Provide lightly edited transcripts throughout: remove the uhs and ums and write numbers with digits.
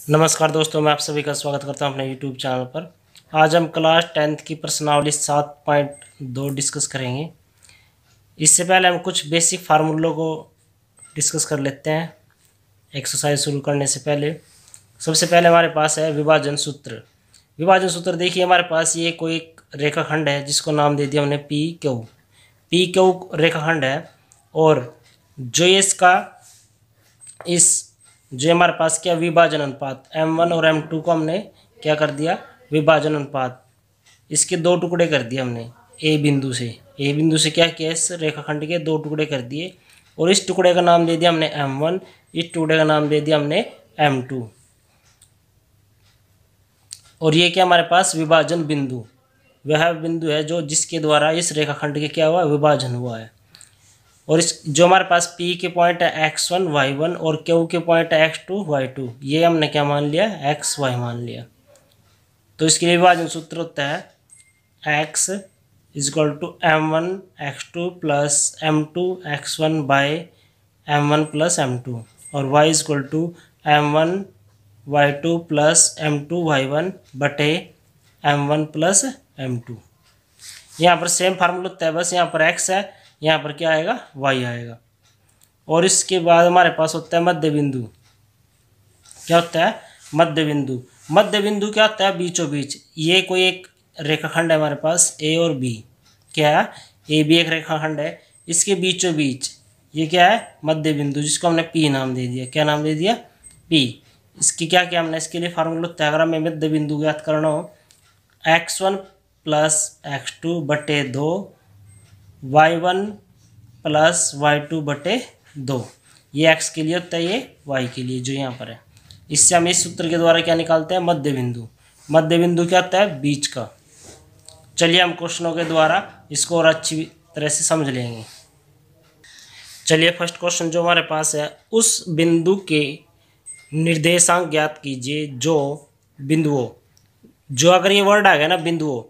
नमस्कार दोस्तों, मैं आप सभी का स्वागत करता हूं अपने YouTube चैनल पर। आज हम क्लास 10th की प्रश्नावली 7.2 डिस्कस करेंगे। इससे पहले हम कुछ बेसिक फार्मूलों को डिस्कस कर लेते हैं एक्सरसाइज शुरू करने से पहले। सबसे पहले हमारे पास है विभाजन सूत्र। विभाजन सूत्र देखिए, हमारे पास ये कोई एक रेखाखंड है जिसको नाम दे दिया हमने पी क्यू रेखाखंड है। और जो इसका जो हमारे पास क्या विभाजन अनुपात M1 और M2 को हमने क्या कर दिया, विभाजन अनुपात इसके दो टुकड़े कर दिए हमने। ए बिंदु से क्या किया, इस रेखाखंड के दो टुकड़े कर दिए और इस टुकड़े का नाम दे दिया हमने M1, इस टुकड़े का नाम दे दिया हमने M2। और ये क्या हमारे पास विभाजन बिंदु, वह बिंदु है जो जिसके द्वारा इस रेखाखंड के क्या हुआ, विभाजन हुआ है। और इस जो हमारे पास P के पॉइंट है x1 y1 और Q के पॉइंट है x2 y2, ये हमने क्या मान लिया, x y मान लिया। तो इसके लिए विभाजन सूत्र होता है x equal to m1 x2 plus m2 x1 by m1 plus m2 और y equal to m1 y2 plus m2 y1 बटे m1 प्लस m2। यहाँ पर सेम फार्मूला होता है, बस यहाँ पर x है, यहाँ पर क्या आएगा, y आएगा। और इसके बाद हमारे पास होता है मध्य बिंदु। क्या होता है, मध्य बिंदु। मध्य बिंदु क्या होता है, बीचों बीच। ये कोई एक रेखाखंड है हमारे पास A और B, क्या है, A B एक रेखाखंड है, इसके बीचों बीच ये क्या है, मध्य बिंदु, जिसको हमने P नाम दे दिया। क्या नाम दे दिया, P। इसकी क्या क्या हमने इसके लिए फार्मूला होता है, अगर हमें मध्य बिंदु ज्ञात करना हो, x1 प्लस x2 बटे 2 y1 प्लस y2 बटे 2। ये x के लिए होता है, ये y के लिए जो यहाँ पर है। इससे हम इस सूत्र के द्वारा क्या निकालते हैं, मध्य बिंदु। मध्य बिंदु क्या होता है, बीच का। चलिए हम क्वेश्चनों के द्वारा इसको और अच्छी तरह से समझ लेंगे। चलिए फर्स्ट क्वेश्चन जो हमारे पास है, उस बिंदु के निर्देशांक ज्ञात कीजिए जो बिंदुओं, जो अगर ये वर्ड आ गया ना बिंदुओं,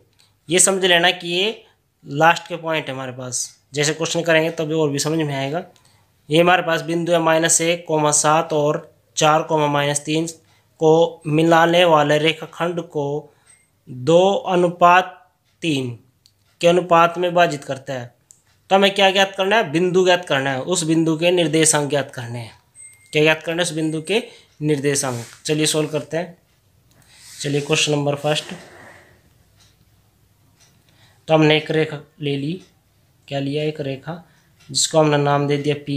ये समझ लेना कि ये लास्ट के पॉइंट है हमारे पास। जैसे क्वेश्चन करेंगे तब और भी समझ में आएगा। ये हमारे पास बिंदु है -1, 7 और 4, -3 को मिलाने वाले रेखाखंड को 2:3 के अनुपात में विभाजित करता है। तो हमें क्या ज्ञात करना है, बिंदु ज्ञात करना है, उस बिंदु के निर्देशांक ज्ञात करने हैं। क्या ज्ञात करना है, उस बिंदु के निर्देशांक। चलिए सोल्व करते हैं। चलिए क्वेश्चन नंबर फर्स्ट। तो हमने एक रेखा ले ली, क्या लिया, एक रेखा, जिसको हमने नाम दे दिया P।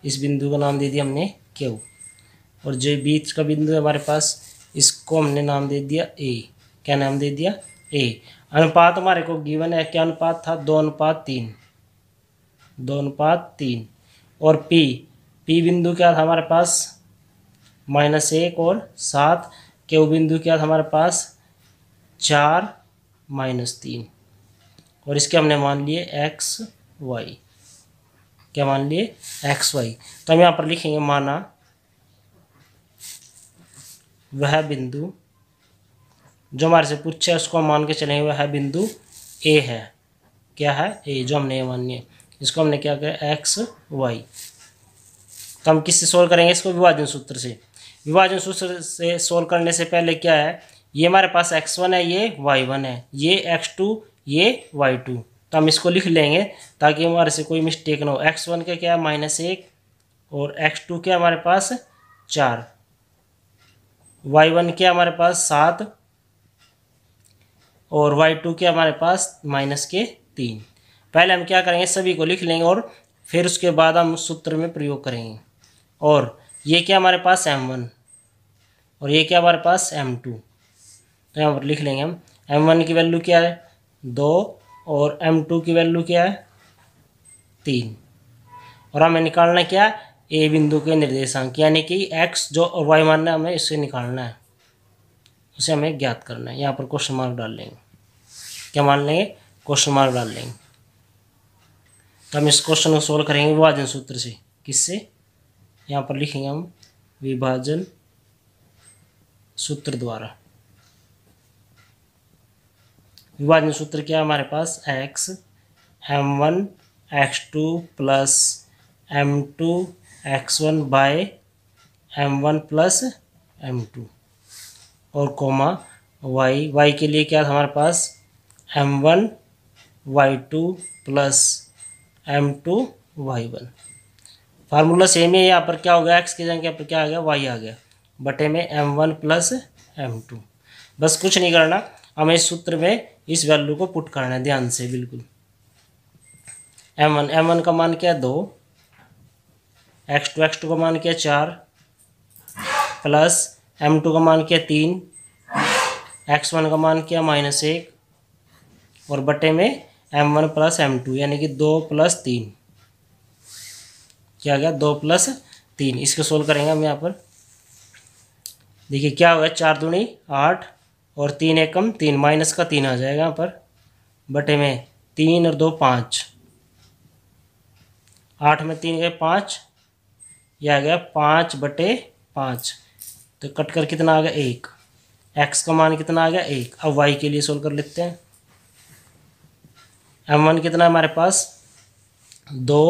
इस बिंदु का नाम दे दिया हमने Q। और जो बीच का बिंदु है हमारे पास, इसको हमने नाम दे दिया A। क्या नाम दे दिया, A। अनुपात हमारे को गिवन है, क्या अनुपात था, 2:3। 2:3। और P बिंदु क्या था हमारे पास, -1 और 7। Q बिंदु क्या था हमारे पास, 4 -3। और इसके हमने मान लिए x y। क्या मान लिए, x y। तो हम यहाँ पर लिखेंगे, माना वह बिंदु, जो हमारे से पूछा है उसको हम मान के चलेंगे वह बिंदु A है। क्या है, A, जो हमने ये मानी है। इसको हमने क्या किया, x y। तो हम किससे सोल्व करेंगे इसको, विभाजन सूत्र से। विभाजन सूत्र से सोल्व करने से पहले क्या है, ये हमारे पास x1 है, ये y1 है, ये x2, ये y2। तो हम इसको लिख लेंगे ताकि हमारे से कोई मिस्टेक ना हो। x1 का क्या है, -1 और x2 क्या हमारे पास 4, y1 क्या हमारे पास 7 और y2 क्या हमारे पास -3। पहले हम क्या करेंगे, सभी को लिख लेंगे और फिर उसके बाद हम सूत्र में प्रयोग करेंगे। और ये क्या हमारे पास m1 और ये क्या हमारे पास m2। तो यहाँ पर लिख लेंगे हम, m1 की वैल्यू क्या है, 2 और m2 की वैल्यू क्या है, 3। और हमें निकालना क्या है, A बिंदु के निर्देशांक, यानी कि x जो y मानना है हमें इससे निकालना है, उसे हमें ज्ञात करना है। यहाँ पर क्वेश्चन मार्क डाल लेंगे। क्या मान लेंगे, क्वेश्चन मार्क डाल लेंगे। तो हम इस क्वेश्चन को सोल्व करेंगे विभाजन सूत्र से। किससे, यहाँ पर लिखेंगे हम विभाजन सूत्र द्वारा। विभाजन सूत्र क्या है हमारे पास, x m1 x2 plus m2 x1 by m1 plus m2 और कोमा y के लिए क्या था हमारे पास m1 y2 plus m2 y1। Formula same है, यहाँ पर क्या हो गया x की जगह पर क्या आ गया y आ गया बटे में m1 प्लस m2। बस कुछ नहीं करना, हमें इस सूत्र में इस वैल्यू को पुट करना है ध्यान से बिल्कुल। m1 का मान क्या है 2, x2 का मान क्या है 4 प्लस m2 का मान क्या है 3, x1 का मान क्या है -1 और बटे में m1 प्लस m2 यानी कि 2 प्लस 3 क्या आ गया 2 प्लस 3। इसको सोल्व करेंगे हम यहाँ पर। देखिए क्या होगा 4 दूनी 8 और 3 एकम 3 माइनस का 3 आ जाएगा यहाँ पर बटे में 3 और 2 5, 8 में 3 गए 5, यह आ गया 5 बटे 5। तो कट कर कितना आ गया 1, x का मान कितना आ गया 1। अब y के लिए सोल्व कर लेते हैं। m1 कितना है हमारे पास 2,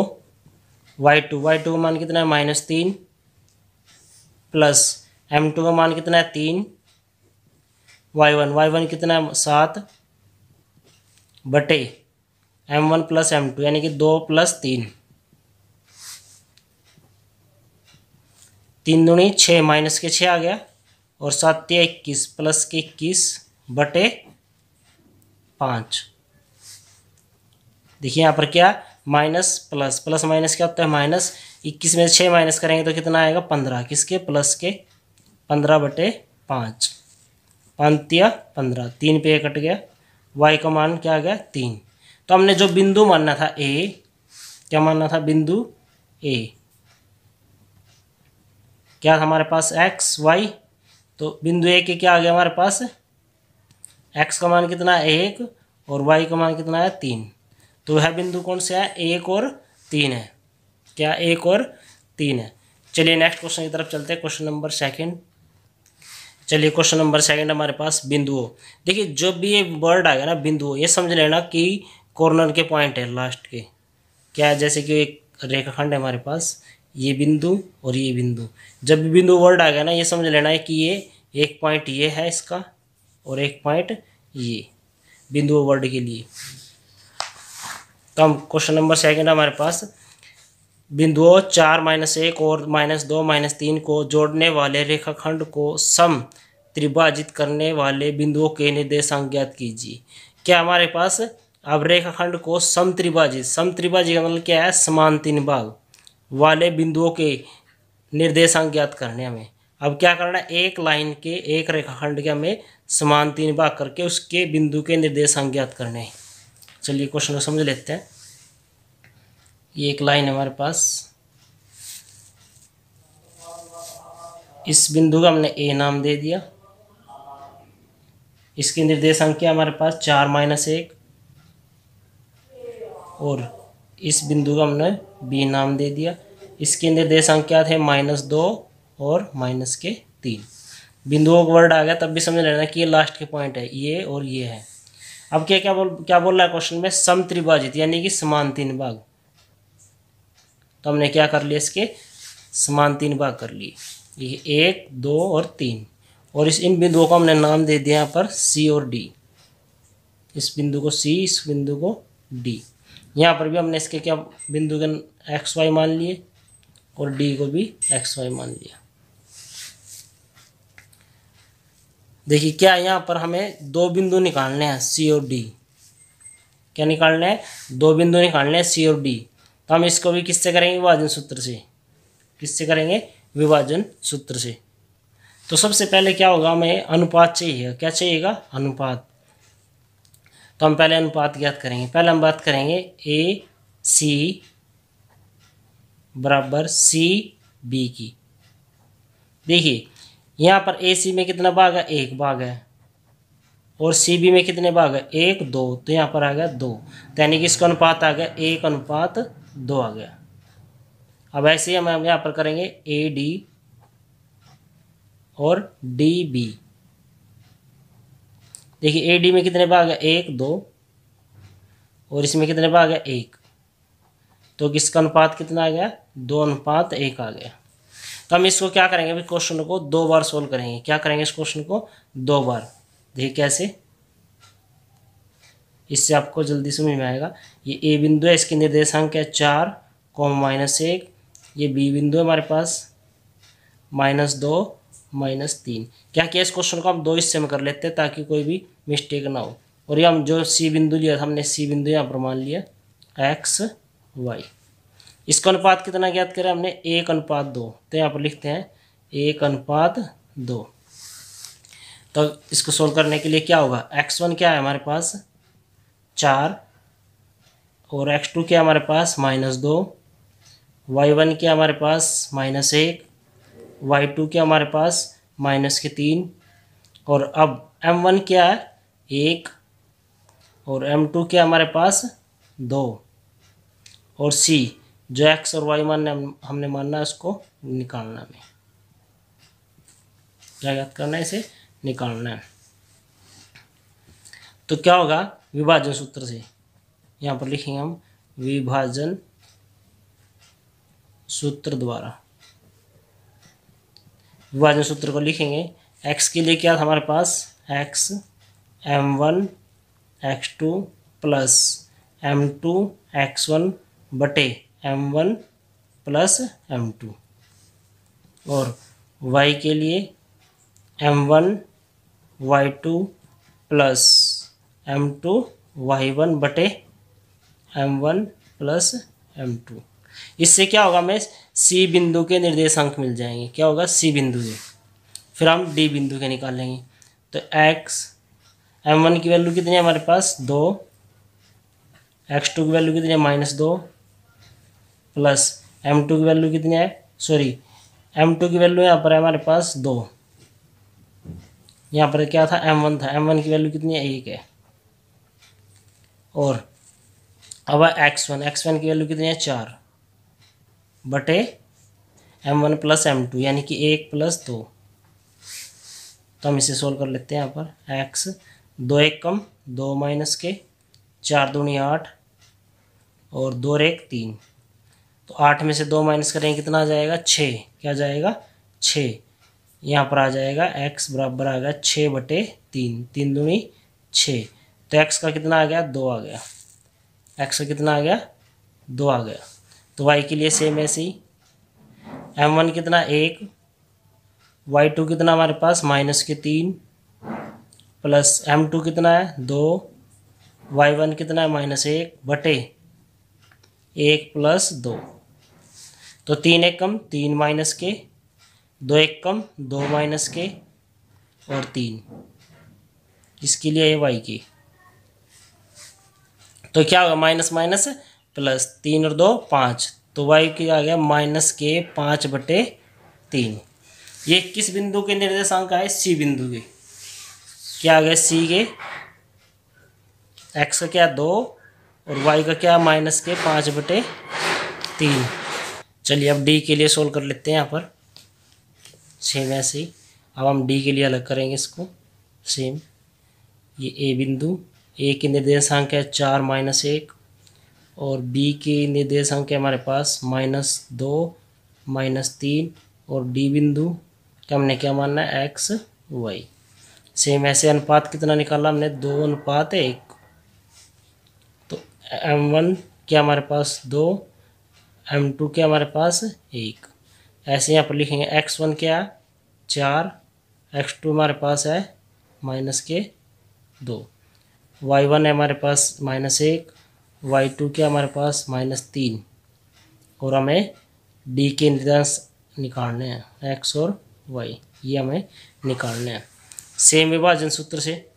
y2 का मान कितना है -3 प्लस m2 का मान कितना है 3, y1 कितना है 7 बटे m1 प्लस m2 यानी कि 2 प्लस 3, 3 दूनी 6 माइनस के 6 आ गया और 7 21 प्लस के 21 बटे 5। देखिए यहाँ पर क्या माइनस प्लस, प्लस माइनस क्या होता है माइनस, 21 में 6 माइनस करेंगे तो कितना आएगा 15, किसके प्लस के 15 बटे 5, 5 या 15, 3 पे कट गया। y का मान क्या आ गया 3। तो हमने जो बिंदु मानना था a, क्या मानना था बिंदु a, क्या था हमारे पास x y, तो बिंदु a के क्या आ गया हमारे पास x का मान कितना है 1 और y का मान कितना है 3। तो वह बिंदु कौन सा है 1 और 3 है, क्या 1 और 3 है। चलिए नेक्स्ट क्वेश्चन की तरफ चलते हैं, क्वेश्चन नंबर 2। चलिए क्वेश्चन नंबर 2 हमारे पास बिंदुओं। देखिए जब भी ये वर्ड आ गया ना बिंदुओं, ये समझ लेना कि कॉर्नर के पॉइंट है लास्ट के, क्या है जैसे कि एक रेखाखंड है हमारे पास, ये बिंदु और ये बिंदु। जब भी बिंदु वर्ड आ गया ना ये समझ लेना है कि ये एक पॉइंट ये है इसका और एक पॉइंट ये बिंदु वर्ड के लिए। तो हम क्वेश्चन नंबर 2 हमारे पास बिंदुओं 4 -1 और -2 -3 को जोड़ने वाले रेखाखंड को सम त्रिभाजित करने वाले बिंदुओं के निर्देशांक ज्ञात कीजिए। क्या हमारे पास अब रेखाखंड को सम त्रिभाजित का मतलब क्या है समान 3 भाग वाले बिंदुओं के निर्देशांक ज्ञात करने हमें। अब क्या करना है एक लाइन के एक रेखाखंड के हमें समान 3 भाग करके उसके बिंदु के निर्देशांक ज्ञात करने हैं। चलिए क्वेश्चन को समझ लेते हैं। ये एक लाइन है हमारे पास, इस बिंदु का हमने ए नाम दे दिया, इसके निर्देशांक क्या हमारे पास 4 -1 और इस बिंदु का हमने बी नाम दे दिया, इसके निर्देशांक क्या थे -2 और -3। बिंदुओं का वर्ड आ गया तब भी समझ लेना कि ये लास्ट के पॉइंट है ये और ये है। अब क्या बोल रहा है क्वेश्चन में सम त्रिभाजित यानी कि समान 3 भाग। तो हमने क्या कर लिया इसके समान 3 भाग कर लिए, ये 1 2 और 3 और इन बिंदुओं को हमने नाम दे दिया यहाँ पर सी और डी। इस बिंदु को सी, इस बिंदु को डी। यहाँ पर भी हमने इसके क्या बिंदु के एक्स वाई मान लिए और डी को भी एक्स वाई मान लिया। देखिए क्या यहाँ पर हमें 2 बिंदु निकालने हैं सी और डी। क्या निकालना है 2 बिंदु निकालने हैं सी और डी। तो हम इसको भी किससे करेंगे विभाजन सूत्र से। किससे करेंगे विभाजन सूत्र से। तो सबसे पहले क्या होगा हमें अनुपात चाहिए। क्या चाहिएगा अनुपात। तो हम पहले अनुपात ज्ञात करेंगे। पहले हम बात करेंगे ए सी बराबर सी बी की। देखिए यहाँ पर ए सी में कितना भाग है 1 भाग है और सी बी में कितने भाग है 1 2। तो यहाँ पर आ गया 2, तो यानी कि इसका अनुपात आ गया 1:2 आ गया। अब ऐसे ही हम यहाँ पर करेंगे ए डी और डी बी। देखिए ए डी में कितने भाग है 1 2 और इसमें कितने भाग है 1, तो किसका अनुपात कितना आ गया 2:1 आ गया। तो तो हम इसको क्या करेंगे, अभी क्वेश्चन को 2 बार सोल्व करेंगे। क्या करेंगे, इस क्वेश्चन को 2 बार। देखिए कैसे, इससे आपको जल्दी समझ में आएगा। ये ए बिंदु है, इसके निर्देशांक है 4, -1। ये बी बिंदु है हमारे पास -2, -3। क्या किया, इस क्वेश्चन को हम 2 हिस्से में कर लेते हैं ताकि कोई भी मिस्टेक ना हो। और ये हम जो सी बिंदु लिया था, हमने सी बिंदु यहाँ पर मान लिया x y। इसका अनुपात कितना ज्ञात करें हमने, 1:2। तो यहाँ पर लिखते हैं 1:2। तो इसको सोल्व करने के लिए क्या होगा, x1 क्या है हमारे पास 4, और x2 क्या हमारे पास -2, y1 क्या हमारे पास -1, y2 क्या हमारे पास -3। और अब m1 क्या है 1, और m2 क्या हमारे पास 2, और c जो x और y मानने हमने मानना है उसको निकालना है। क्या याद करना है, इसे निकालना है। तो क्या होगा, विभाजन सूत्र से यहाँ पर लिखेंगे हम विभाजन सूत्र द्वारा। विभाजन सूत्र को लिखेंगे, x के लिए क्या था हमारे पास, x m1 x2 plus m2 x1 बटे m1 प्लस m2, और y के लिए m1 y2 plus m2 y1 बटे m1 प्लस m2। इससे क्या होगा, हमें सी बिंदु के निर्देशांक मिल जाएंगे। क्या होगा, सी बिंदु के, फिर हम डी बिंदु के निकालेंगे। तो x m1 की वैल्यू कितनी है हमारे पास 2, x2 की वैल्यू कितनी है -2, प्लस m2 की वैल्यू कितनी है, सॉरी m2 की वैल्यू यहाँ पर है हमारे पास 2। यहाँ पर क्या था, m1 था, m1 की वैल्यू कितनी है 1 है। और अब x1 की वैल्यू कितनी है 4 बटे m1 प्लस m2 यानी कि 1 + 2। तो हम इसे सोल्व कर लेते हैं। यहाँ पर x 2 1 कम 2 माइनस के 4 दूनी 8 और 2 1 3। तो 8 में से 2 माइनस करेंगे कितना आ जाएगा 6। क्या जाएगा 6। यहाँ पर आ जाएगा x बराबर आ गया 6/3, 3 दूनी 6। तो x का कितना आ गया 2 आ गया। x का कितना आ गया 2 आ गया। तो y के लिए सेम ऐसे ही m1 कितना 1, y2 कितना हमारे पास -3 प्लस m2 कितना है 2, y1 कितना है -1 बटे 1 + 2। तो 3 1 कम 3 माइनस के 2 1 कम 2 माइनस के और 3। इसके लिए ये y की। तो क्या होगा माइनस माइनस प्लस 3 और 2 5। तो y की आ गया -5/3। ये किस बिंदु के निर्देशांक आए, सी बिंदु के। क्या आ गया सी के, x का क्या 2 और y का क्या -5/3। चलिए अब डी के लिए सोल्व कर लेते हैं। यहाँ पर सेम ऐसे ही अब हम डी के लिए अलग करेंगे इसको सेम। ये ए बिंदु, ए के निर्देशांक है 4 -1 और बी के निर्देशांक है हमारे पास -2 -3 और डी बिंदु का हमने क्या मानना है x y। सेम ऐसे अनुपात कितना निकाला हमने 2:1। तो m1 क्या हमारे पास 2, m2 क्या हमारे पास 1। ऐसे यहाँ पर लिखेंगे x1 क्या 4, x2 हमारे पास है -2, y1 है हमारे पास -1, y2 क्या हमारे पास -3 और हमें डी के निर्देश निकालने हैं x और y, ये हमें निकालने हैं। सेम विभाजन सूत्र से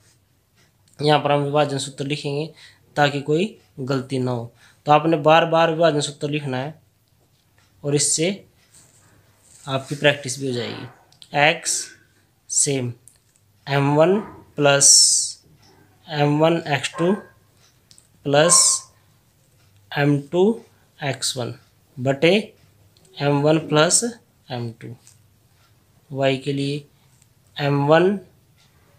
यहाँ पर हम विभाजन सूत्र लिखेंगे ताकि कोई गलती ना हो। तो आपने बार बार विभाजन सूत्र लिखना है और इससे आपकी प्रैक्टिस भी हो जाएगी। x same m1 plus m1 x2 plus m2 x1 बटे m1 प्लस m2। y के लिए m1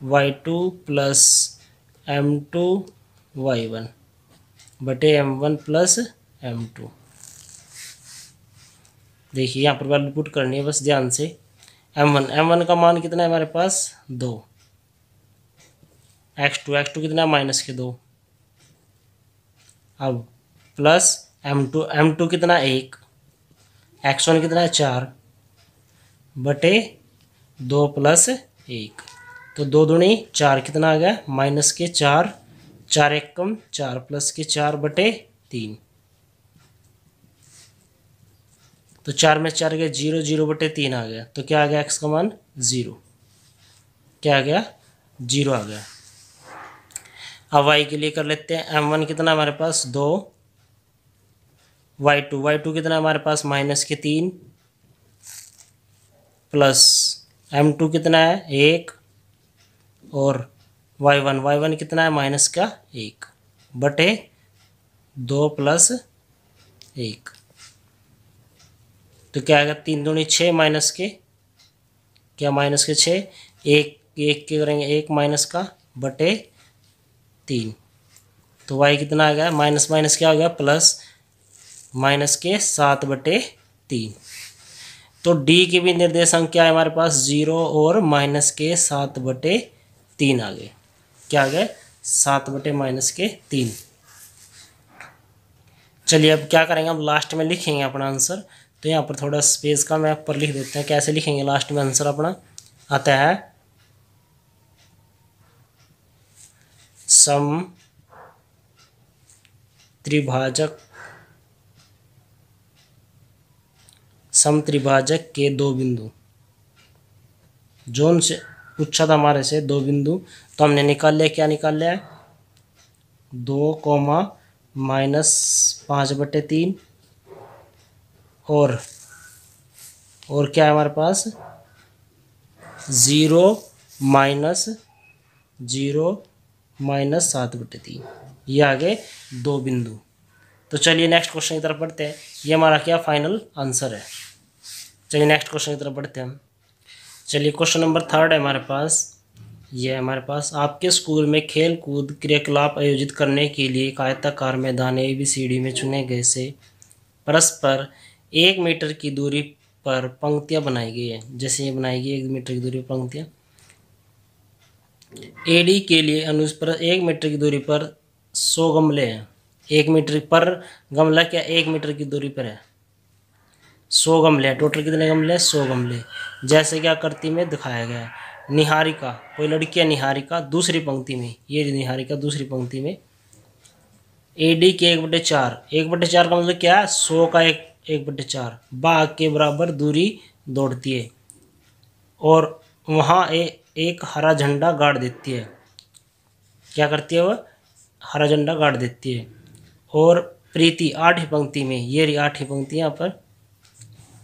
y2 plus m2 y1 बटे m1 प्लस m2। देखिए यहाँ पर वैल्यू पुट करनी है बस ध्यान से। m1 का मान कितना है हमारे पास 2, x2 कितना है -2, अब प्लस m2 कितना 1, x1 कितना है 4 बटे 2 + 1, तो 2 दूनी 4 कितना आ गया -4, 4 1 कम 4 + 4 बटे 3, तो 4 में 4 गया 0, 0 बटे 3 आ गया, तो क्या आ गया x का मान 0, क्या आ गया 0 आ गया। अब y के लिए कर लेते हैं। m1 कितना हमारे पास 2, y2 कितना हमारे पास -3 प्लस m2 कितना है 1 और y1 कितना है -1 बटे 2 + 1, तो क्या आएगा 3 दूनी 6 माइनस के क्या -6, 1 के करेंगे 1 माइनस का बटे 3, तो y कितना आ गया माइनस क्या हो गया प्लस -7 बटे 3, तो d के भी निर्देशांक क्या है हमारे पास 0 और -7 बटे 3 आ गए, क्या आ गए 7 बटे -3। चलिए अब क्या करेंगे, हम लास्ट में लिखेंगे अपना आंसर, तो यहाँ पर थोड़ा स्पेस का मैं ऊपर लिख देते हैं। कैसे लिखेंगे लास्ट में आंसर अपना आता है समत्रिभाजक के 2 बिंदु, जोन से पूछा था हमारे से 2 बिंदु, तो हमने निकाल लिया, क्या निकाल लिया है 2, -5 बटे 3 और क्या है हमारे पास 0 -7 बटे 3, ये आ गए 2 बिंदु। तो चलिए नेक्स्ट क्वेश्चन की तरफ बढ़ते हैं, ये हमारा क्या फाइनल आंसर है। चलिए नेक्स्ट क्वेश्चन की तरफ बढ़ते हैं हम। चलिए क्वेश्चन नंबर 3 है हमारे पास, ये है हमारे पास आपके स्कूल में खेल कूद क्रियाकलाप आयोजित करने के लिए एक आयताकार मैदान ABCD में चुने गए से परस्पर 1 मीटर की दूरी पर पंक्तियां बनाई गई है। जैसे ये बनाई गई 1 मीटर की दूरी पर पंक्तियां, AD के लिए अनुज पर 1 मीटर की दूरी पर 100 गमले हैं। 1 मीटर पर गमला क्या 1 मीटर की दूरी पर है, 100 गमले हैं। टोटल कितने गमले हैं 100 गमले। जैसे कि आकृति में दिखाया गया है, निहारिका कोई लड़की है, निहारिका दूसरी पंक्ति में, ये निहारिका दूसरी पंक्ति में AD के 1/4, 1/4 का मतलब क्या है 100 का 1/4 भाग के बराबर दूरी दौड़ती है और वहाँ एक हरा झंडा गाड़ देती है। क्या करती है वह हरा झंडा गाड़ देती है। और प्रीति 8वीं पंक्ति में, ये रही 8वीं पंक्ति, यहाँ पर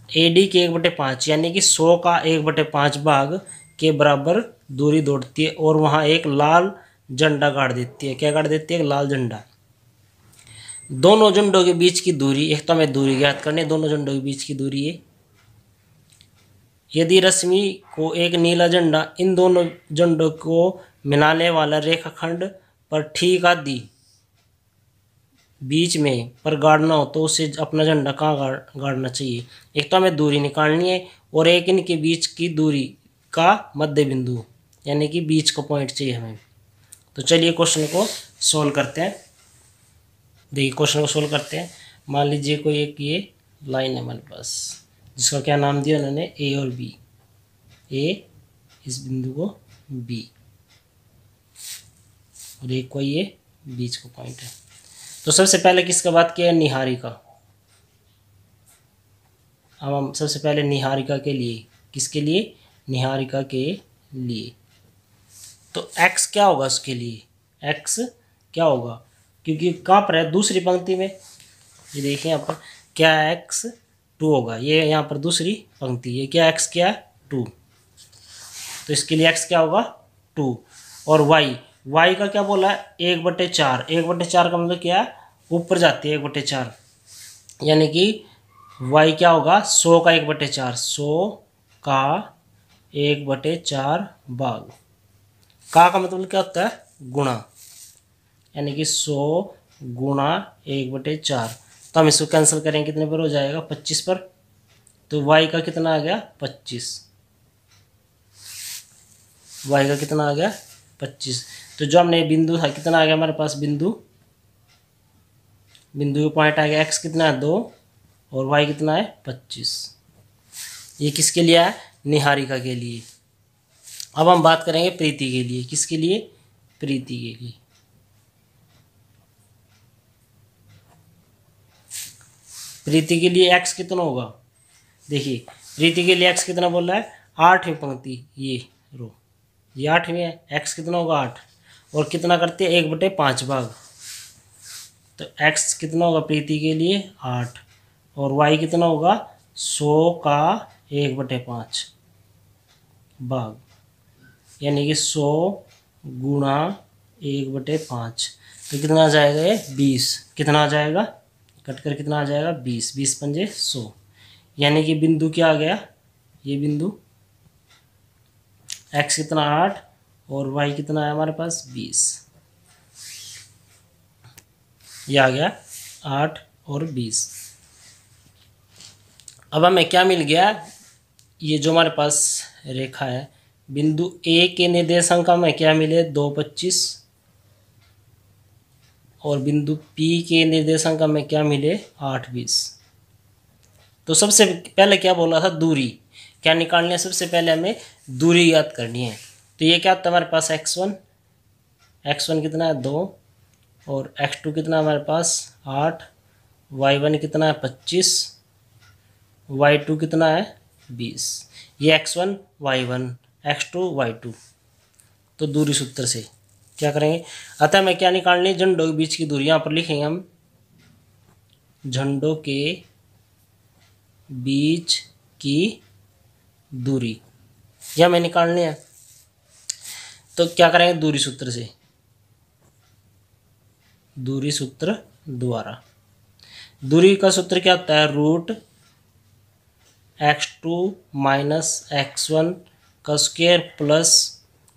AD के 1/5 यानी कि 100 का 1/5 भाग के बराबर दूरी दौड़ती है और वहाँ एक लाल झंडा गाड़ देती है। क्या गाड़ देती है, एक लाल झंडा। दोनों झंडों के बीच की दूरी, एक तो हमें दूरी ज्ञात करनी, दोनों झंडों के बीच की दूरी है। यदि रश्मि को एक नीला झंडा इन दोनों झंडों को मिलाने वाला रेखाखंड पर ठीक आदि बीच में पर गाड़ना हो तो उसे अपना झंडा कहाँ गाड़ना चाहिए। एक तो हमें दूरी निकालनी है और एक इनके बीच की दूरी का मध्य बिंदु यानी कि बीच का पॉइंट चाहिए हमें। तो चलिए क्वेश्चन को सोल्व करते हैं। देखिए क्वेश्चन को सोल्व करते हैं। मान लीजिए कोई एक ये लाइन है हमारे पास जिसका क्या नाम दिया उन्होंने A और B, A इस बिंदु को B और एक कोई ये बीच का पॉइंट है। तो सबसे पहले किसका बात किया है, निहारिका। अब हम सबसे पहले निहारिका के लिए, किसके लिए, निहारिका के लिए, तो x क्या होगा उसके लिए, x क्या होगा क्योंकि कहाँ पर है दूसरी पंक्ति में, ये देखिए यहाँ पर क्या है x 2 होगा, ये यहाँ पर दूसरी पंक्ति, ये क्या x क्या है 2, तो इसके लिए x क्या होगा 2 और y का क्या बोला है 1/4, 1/4 का मतलब क्या है ऊपर जाती है 1/4 यानी कि y क्या होगा 100 का 1/4, 100 का 1/4 भाग का मतलब क्या होता है गुणा, यानी कि 100 गुणा 1/4, तो हम इसको कैंसिल करेंगे कितने पर हो जाएगा 25 पर, तो y का कितना आ गया 25, y का कितना आ गया 25। तो जो हमने बिंदु था कितना आ गया हमारे पास, बिंदु का पॉइंट आ गया x कितना है 2 और y कितना है 25। ये किसके लिए है, निहारिका के लिए। अब हम बात करेंगे प्रीति के लिए। किसके लिए, प्रीति के लिए। प्रीति के लिए x कितना होगा, देखिए प्रीति के लिए x कितना बोल रहा है, 8वीं पंक्ति, ये रो, ये 8वीं है, x कितना होगा 8 और कितना करती है 1/5 भाग। तो x कितना होगा प्रीति के लिए 8 और y कितना होगा 100 का 1/5 भाग, यानी कि 100 गुणा 1/5। तो कितना आ जाएगा ये 20, कितना आ जाएगा कट कर कितना आ जाएगा 20, 20 पंजे 100, यानी कि बिंदु क्या आ गया, ये बिंदु x कितना 8 और y कितना है हमारे पास 20, ये आ गया 8 और 20। अब हमें क्या मिल गया, ये जो हमारे पास रेखा है, बिंदु A के निर्देशांक में क्या मिले 2, 25 और बिंदु P के निर्देशांक में क्या मिले 8, 20। तो सबसे पहले क्या बोला था, दूरी क्या निकालनी है, सबसे पहले हमें दूरी याद करनी है। तो ये क्या होता है हमारे पास x1 कितना है 2 और x2 कितना है हमारे पास 8, y1 कितना है 25, y2 कितना है 20। ये x1 y1 x2 y2। तो दूरी सूत्र से क्या करेंगे, अतः मैं क्या निकालनी है, झंडों के बीच की दूरी, यहाँ पर लिखेंगे हम झंडों के बीच की दूरी, यह हमें निकालनी है। तो क्या करेंगे दूरी सूत्र से, दूरी सूत्र द्वारा। दूरी का सूत्र क्या होता है, रूट x2 माइनस x1 का square plus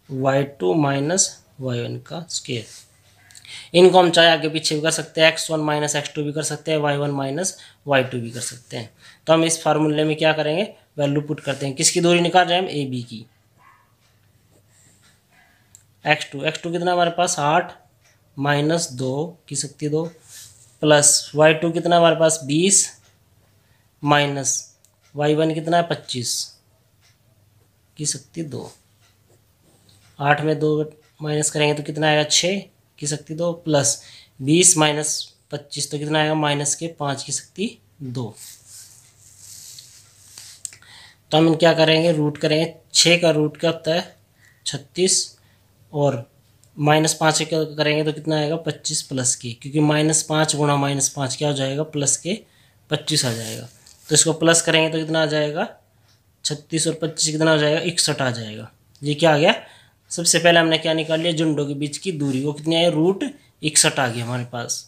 y2 minus y1 का स्क्वायर। इनको हम चाहे आगे पीछे भी कर सकते हैं, x1 माइनस x2 भी कर सकते हैं, y1 माइनस y2 भी कर सकते हैं। तो हम इस फार्मूले में क्या करेंगे, वैल्यू पुट करते हैं। किसकी दूरी निकाल रहे हैं हम, ए बी की। x2 कितना हमारे पास 8 माइनस 2 की शक्ति 2 प्लस y2 कितना हमारे पास 20 माइनस y1 कितना है 25 की शक्ति 2। 8 में 2 माइनस करेंगे तो कितना आएगा 6 की शक्ति 2 प्लस 20 माइनस 25 तो कितना आएगा माइनस के 5 की शक्ति 2। तो हम क्या करेंगे, रूट करेंगे। 6 का रूट क्या होता है 36 और माइनस 5 क्या करेंगे तो कितना आएगा 25 प्लस के, क्योंकि -5 गुणा -5 क्या हो जाएगा प्लस के 25 आ जाएगा। तो इसको प्लस करेंगे तो कितना आ जाएगा 36 और 25 कितना हो जाएगा 61 आ जाएगा। ये क्या आ गया, सबसे पहले हमने क्या निकाल लिया, झंडों के बीच की दूरी, वो कितनी आई रूट 61 आ गया हमारे पास।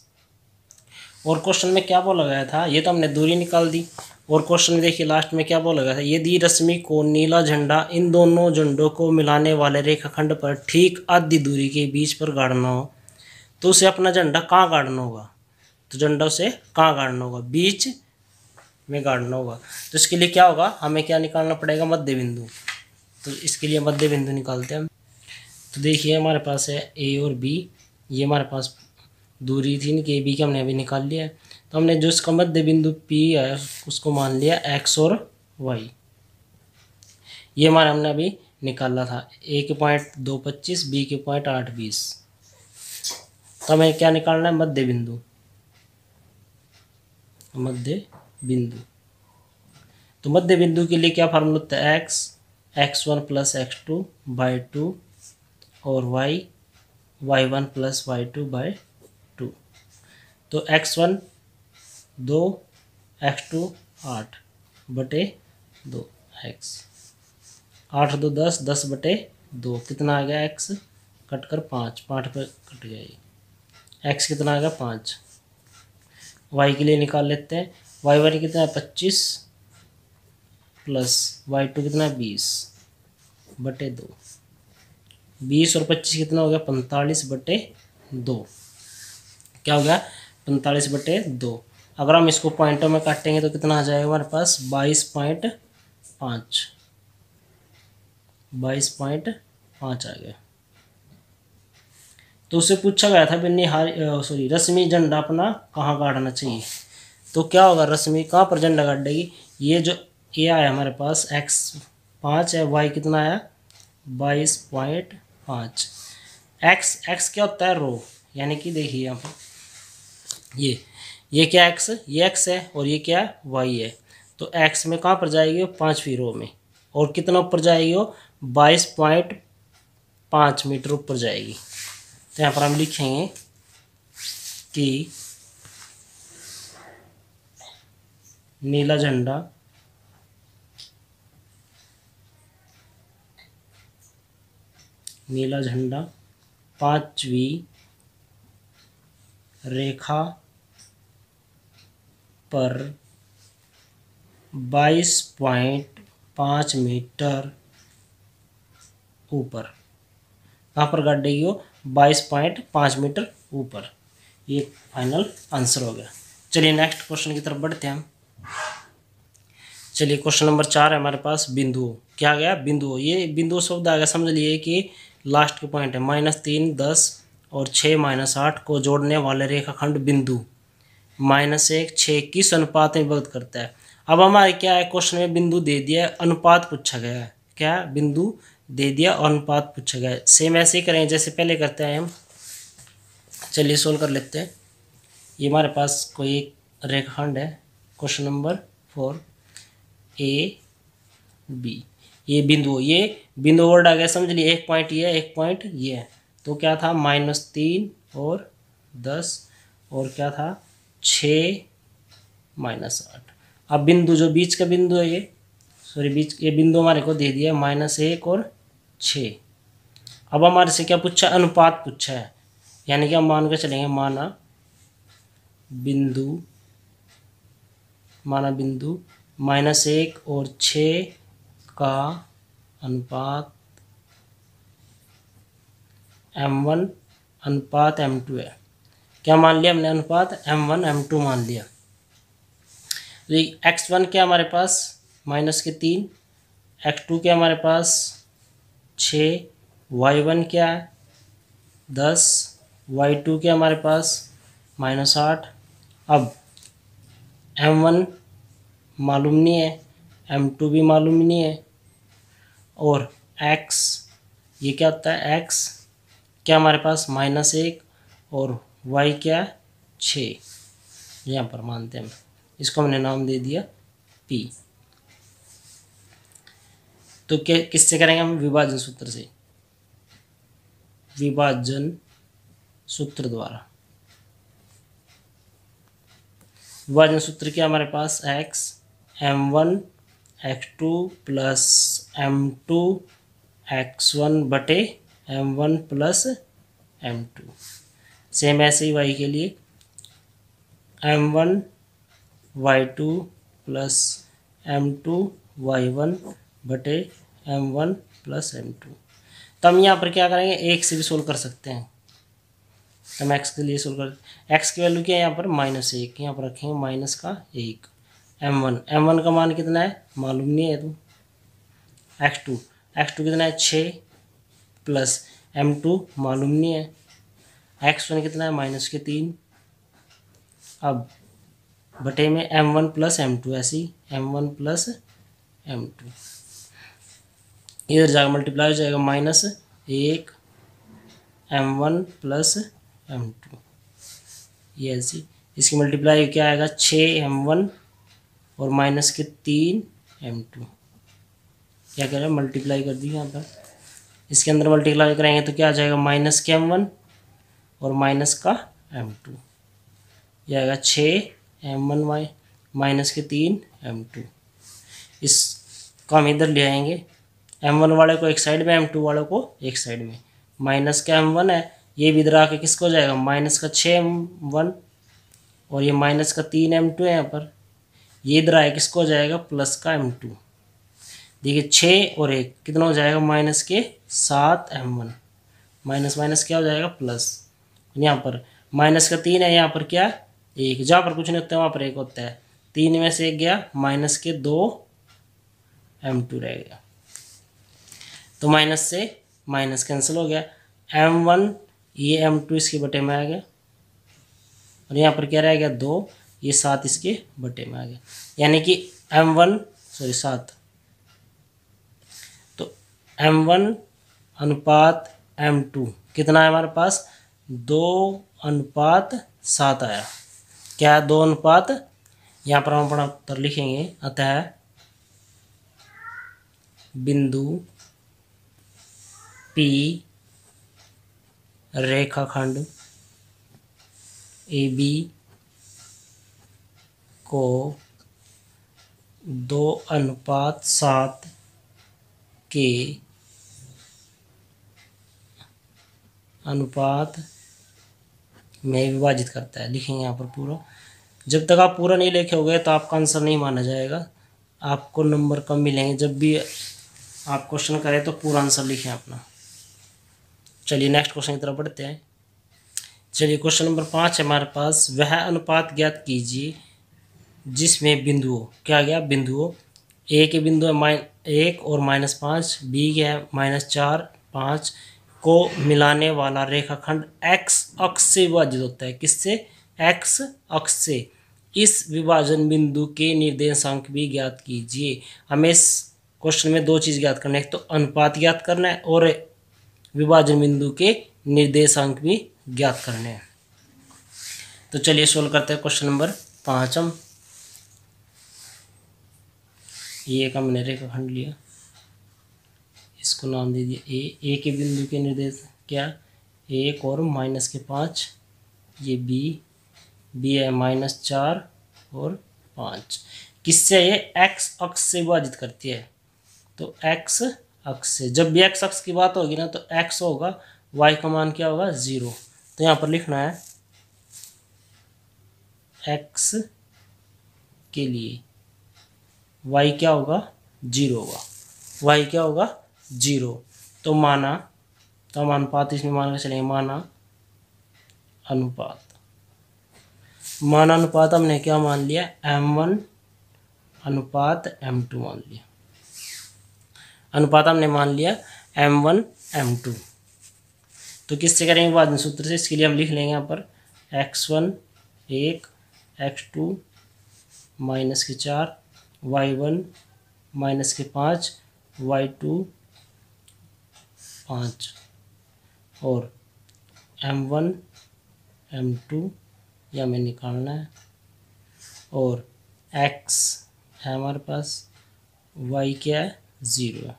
और क्वेश्चन में क्या बोला गया था, ये तो हमने दूरी निकाल दी। और क्वेश्चन में देखिए लास्ट में क्या बोला गया था, यदि रश्मि को नीला झंडा इन दोनों झंडों को मिलाने वाले रेखाखंड पर ठीक आधी दूरी के बीच पर गाड़ना हो तो उसे अपना झंडा कहाँ गाड़ना होगा, तो झंडा उसे कहाँ गाड़ना होगा, बीच में गाड़ना होगा। तो इसके लिए क्या होगा, हमें क्या निकालना पड़ेगा, मध्य बिंदु। तो इसके लिए मध्य बिंदु निकालते हैं हम। तो देखिए हमारे पास है ए और बी, ये हमारे पास दूरी थी इनकी ए बी की, हमने अभी निकाल लिया है। तो हमने जो इसका मध्य बिंदु पी है उसको मान लिया एक्स और वाई, ये हमारा हमने अभी निकाला था। ए के पॉइंट 225, बी के पॉइंट 820। तो हमें क्या निकालना है, मध्य बिंदु, मध्य बिंदु। तो मध्य बिंदु के लिए क्या फार्मूला होता है, x1 प्लस x2 बाई 2 और y1 प्लस y2 बाई 2। तो x1 2, x2 8 बटे 2, x 8 2 10, 10 बटे 2 कितना आ गया, x कट कर 5 पे कट गया ये, x कितना आ गया 5। y के लिए निकाल लेते हैं, y1 कितना है 25 प्लस y2 कितना है 20 बटे 2। 20 और 25 कितना हो गया 45 बटे 2, क्या हो गया 45 बटे 2। अगर हम इसको पॉइंटों में काटेंगे तो कितना आ जाएगा हमारे पास 22.5 22.5 आ गया। तो उससे पूछा गया था बिन्नी रश्मि झंडा अपना कहाँ गाड़ना चाहिए। तो क्या होगा, रश्मि कहाँ पर झंडा गाड़ देगी। ये जो ए आया हमारे पास x5 है, y कितना आया 22.5। x क्या होता है रो, यानी कि देखिए यहाँ पर ये क्या ये x है और ये क्या y है। तो x में कहाँ पर जाएगी वो 5वीं रो में, और कितना ऊपर जाएगी वो 22.5 मीटर ऊपर जाएगी। तो यहाँ पर हम लिखेंगे कि नीला झंडा 5वीं रेखा पर 22.5 मीटर ऊपर, कहाँ पर गाड़ देगी वो 22.5 मीटर ऊपर। ये फाइनल आंसर हो गया। चलिए नेक्स्ट क्वेश्चन की तरफ बढ़ते हैं हम। चलिए क्वेश्चन नंबर 4 है हमारे पास, बिंदु। क्या गया बिंदु। ये बिंदु शब्द आ गया, समझ लिए कि लास्ट के पॉइंट है -3, 10 और 6 -8 को जोड़ने वाले रेखाखंड बिंदु -1, 6 किस अनुपात में विभक्त करता है। अब हमारे क्या है, क्वेश्चन में बिंदु दे दिया है, अनुपात पूछा गया है। क्या बिंदु दे दिया और अनुपात पूछा गया है। सेम ऐसे ही करेंगे जैसे पहले करते हैं हम। चलिए सोल्व कर लेते हैं। ये हमारे पास कोई एक रेखाखंड है, क्वेश्चन नंबर 4 AB। ये बिंदु वर्ड आ गया, समझ लिए। एक पॉइंट ये है, एक पॉइंट ये है। तो क्या था -3 और 10 और क्या था 6 -8। अब बिंदु जो बीच का बिंदु है ये बिंदु हमारे को दे दिया -1 और 6। अब हमारे से क्या पूछा, अनुपात पूछा है, यानी कि हम मान के चलेंगे माना बिंदु -1 और 6 का अनुपात M1 अनुपात M2 है। क्या मान लिया हमने, अनुपात M1 M2 मान लिया। तो x1 क्या हमारे पास -3, x2 क्या हमारे पास 6, y1 क्या है 10, y2 क्या हमारे पास -8। अब M1 मालूम नहीं है, M2 भी मालूम नहीं है, और x ये क्या होता है, x क्या हमारे पास -1 और y क्या 6। यहाँ पर मानते हैं हम, इसको हमने नाम दे दिया P। तो क्या किससे करेंगे हम, विभाजन सूत्र से, विभाजन सूत्र द्वारा। विभाजन सूत्र क्या हमारे पास, x M1 x2 plus M2 x1 बटे M1 प्लस M2। सेम ऐसे ही y के लिए M1 y2 plus M2 y1 बटे M1 प्लस M2। तो हम यहाँ पर क्या करेंगे, एक से भी सोल्व कर सकते हैं। तो हम x के लिए सोल्व कर, x की वैल्यू क्या है यहाँ पर -1, यहाँ पर रखेंगे -1। M1 का मान कितना है मालूम नहीं है तो x2 कितना है 6 प्लस M2 मालूम नहीं है, x1 कितना है -3। अब बटे में M1 प्लस M2, ऐसी M1 प्लस M2, इधर जाकर मल्टीप्लाई हो जाएगा -1 M1 प्लस M2। ये ऐसी इसकी मल्टीप्लाई क्या आएगा 6 M1 और -3 M2। क्या कह रहे हैं, मल्टीप्लाई कर दी यहाँ पर। इसके अंदर मल्टीप्लाई करेंगे तो क्या आ जाएगा -M1 और -M2। यह आएगा 6 M1 -3 M2। इसको हम इधर ले आएंगे, M1 वाले को एक साइड में, M2 वाले को एक साइड में। माइनस का M1 है, ये भी इधर आके किसको हो जाएगा -6 M1 और ये -3 M2 है यहाँ पर। ये इधर आए किसको हो जाएगा प्लस M2। देखिए 6 और 1 कितना हो जाएगा -7 M1। माइनस क्या हो जाएगा प्लस। यहाँ पर -3 है, यहाँ पर क्या 1, जहाँ पर कुछ नहीं होता है वहाँ पर 1 होता है। 3 में से 1 गया, माइनस के 2 m2 रह गया, तो माइनस से माइनस कैंसिल हो गया। m1 ये m2 इसके बटे में आ गया, और यहाँ पर क्या रह गया 2, ये 7 इसके बटे में आ गया, यानी कि m1 तो m1 अनुपात m2 कितना है हमारे पास, 2:7 आया। क्या है 2 अनुपात, यहाँ पर हम अपना उत्तर लिखेंगे, अतः बिंदु P रेखाखंड AB को 2:7 के अनुपात में विभाजित करता है। लिखेंगे यहाँ पर पूरा। जब तक आप पूरा नहीं लिखे होगे तो आपका आंसर नहीं माना जाएगा, आपको नंबर कम मिलेंगे। जब भी आप क्वेश्चन करें तो पूरा आंसर लिखें अपना। चलिए नेक्स्ट क्वेश्चन की तरफ बढ़ते हैं। चलिए क्वेश्चन नंबर 5 है हमारे पास। वह अनुपात ज्ञात कीजिए जिसमें बिंदुओं, क्या गया बिंदुओं, ए के बिंदु है 1 और -5, बी के है -4, 5 को मिलाने वाला रेखाखंड x अक्ष से विभाजित होता है। किससे, x अक्ष से। इस विभाजन बिंदु के निर्देशांक भी ज्ञात कीजिए। हमें इस क्वेश्चन में 2 चीज़ ज्ञात करना है, एक तो अनुपात ज्ञात करना है और विभाजन बिंदु के निर्देशांक भी ज्ञात करने हैं। तो चलिए सोल्व करते हैं क्वेश्चन नंबर 5 हम। ये एक हमने रेखाखंड लिया, इसको नाम दे दिया ए के बिंदु के निर्देश क्या, 1 और -5, ये बी है -4 और 5। किससे, ये x अक्ष से विभाजित करती है, तो x अक्ष से। जब भी x अक्ष की बात होगी ना तो x होगा, y का मान क्या होगा 0। तो यहाँ पर लिखना है x के लिए y क्या होगा 0 होगा, y क्या होगा 0। तो माना, तो हम अनुपात इसमें मान के चलेंगे, माना अनुपात हमने क्या मान लिया, m1 अनुपात m2 मान लिया। अनुपात हमने मान लिया m1 m2। तो किससे करेंगे विभाजन सूत्र से, इसके लिए हम लिख लेंगे यहाँ पर x1 1, x2 -4, y1 -5, y2 5 और m1 m2 या हमें निकालना है, और x है हमारे पास, y क्या है 0 है।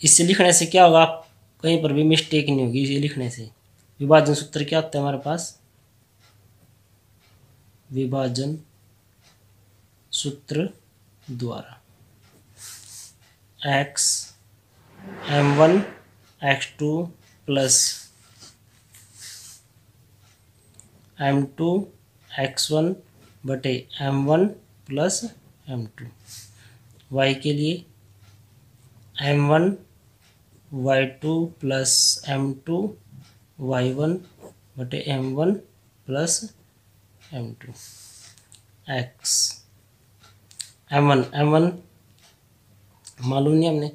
इसे लिखने से क्या होगा, आप कहीं पर भी मिस्टेक नहीं होगी इसे लिखने से। विभाजन सूत्र क्या होता है हमारे पास, विभाजन सूत्र द्वारा x m1 x2 plus m2 x1 बटे m1 प्लस m2। y के लिए m1 y2 plus m2 y1 बटे m1 plus m2। x m1 मालूम नहीं हमने,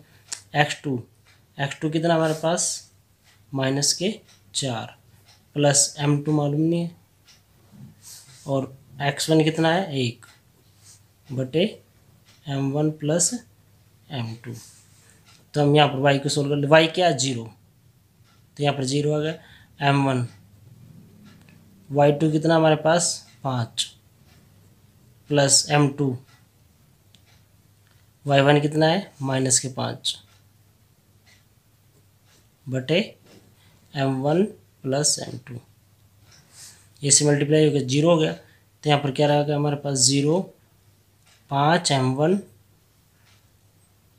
x2 कितना हमारे पास -4 प्लस m2 मालूम नहीं है, और x1 कितना है 1 बटे m1 प्लस m2। तो हम यहाँ पर y को सोल्व कर ले, y क्या है 0, तो यहाँ पर 0 आ गया। m1 y2 कितना हमारे पास 5 प्लस m2 y1 कितना है -5 बटे m1 प्लस m2। ये से मल्टीप्लाई हो गया 0 हो गया, तो यहाँ पर क्या रहेगा हमारे पास 0 5 m1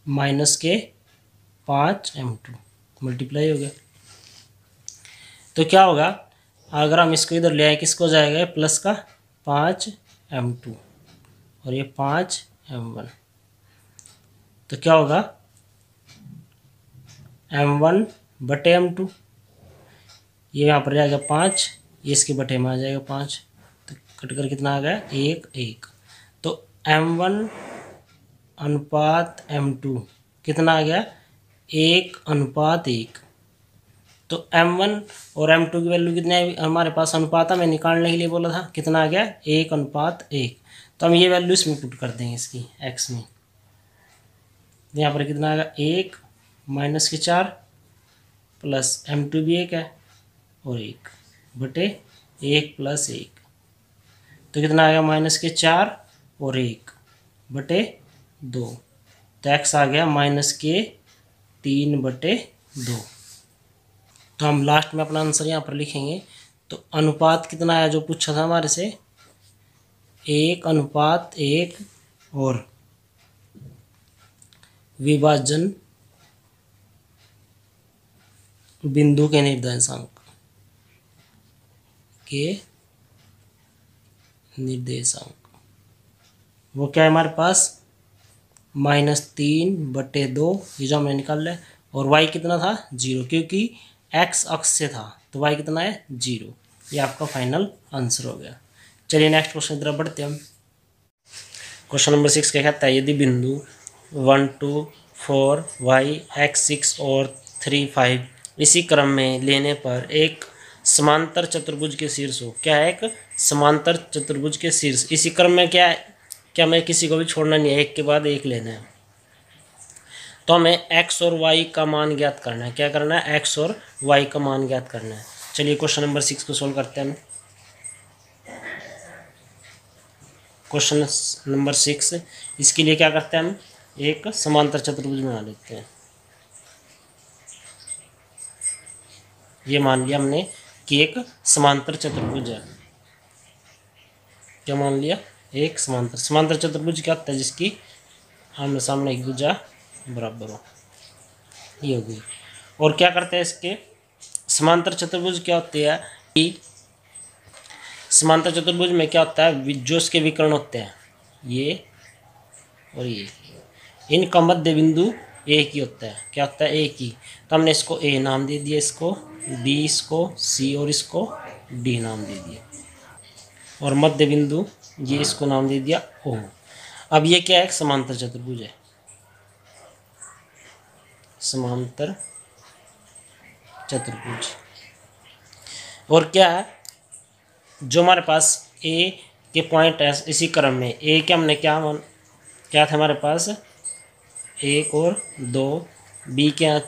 -5 m2 मल्टीप्लाई हो गया। तो क्या होगा, अगर हम इसको इधर ले आए किसको जाएगा, प्लस का 5 m2 और ये 5 m1, तो क्या होगा m1 बटे m2। ये यहाँ पर जाएगा 5, ये इसके बटे में आ जाएगा 5, तो कट कर कितना आ गया 1 1। तो m1 अनुपात m2 कितना आ गया 1 अनुपात 1। तो m1 और m2 की वैल्यू कितने हमारे पास अनुपात है, मैं निकालने के लिए बोला था, कितना आ गया 1 अनुपात 1। तो हम ये वैल्यू इसमें पुट कर देंगे इसकी x में। यहाँ पर कितना आएगा 1 माइनस के 4 प्लस m2 भी 1 है और 1 बटे 1 प्लस 1, तो कितना आएगा माइनस के 4 और 1 बटे 2, तो x आ गया माइनस के 3 बटे 2। तो हम लास्ट में अपना आंसर यहाँ पर लिखेंगे। तो अनुपात कितना आया जो पूछा था हमारे से 1 अनुपात 1 और विभाजन बिंदु के निर्देशांक वो क्या है हमारे पास -3 बटे 2, ये जो हमने निकाल लिया। और y कितना था 0, क्योंकि x अक्ष से था, तो y कितना है 0। ये आपका फाइनल आंसर हो गया। चलिए नेक्स्ट क्वेश्चन की तरफ बढ़ते हैं हम। क्वेश्चन नंबर 6 क्या कहता है, यदि बिंदु 1 2 4 y x 6 और 3 5 इसी क्रम में लेने पर एक समांतर चतुर्भुज के शीर्ष हो। क्या है, एक समांतर चतुर्भुज के शीर्ष। इसी क्रम में क्या है, क्या मैं किसी को भी छोड़ना नहीं है, एक के बाद एक लेना है। तो हमें x और y का मान ज्ञात करना है। क्या करना है, x और y का मान ज्ञात करना है। चलिए क्वेश्चन नंबर 6 को सोल्व करते हैं हम। क्वेश्चन नंबर 6, इसके लिए क्या करते हैं हम, एक समांतर चतुर्भुज बना लेते हैं। ये मान लिया हमने कि एक समांतर चतुर्भुज है। क्या मान लिया, एक समांतर चतुर्भुज क्या होता है, जिसकी आमने सामने एक भुजा बराबर हो, ये होगी। और क्या करते हैं इसके समांतर चतुर्भुज क्या होते हैं कि समांतर चतुर्भुज में क्या होता है, जो इसके विकर्ण होते हैं ये और ये, इनका मध्य बिंदु एक ही होता है। क्या होता है, एक ही। तो हमने इसको ए नाम दे दिया, इसको बी, इसको सी और इसको डी नाम दे दिया। और मध्य बिंदु ये इसको नाम दे दिया ओ। अब ये क्या है, समांतर चतुर्भुज है, समांतर चतुर्भुज। और क्या है, जो हमारे पास ए के पॉइंट है इसी क्रम में, ए के हमने क्या था हमारे पास 1 और 2, बी के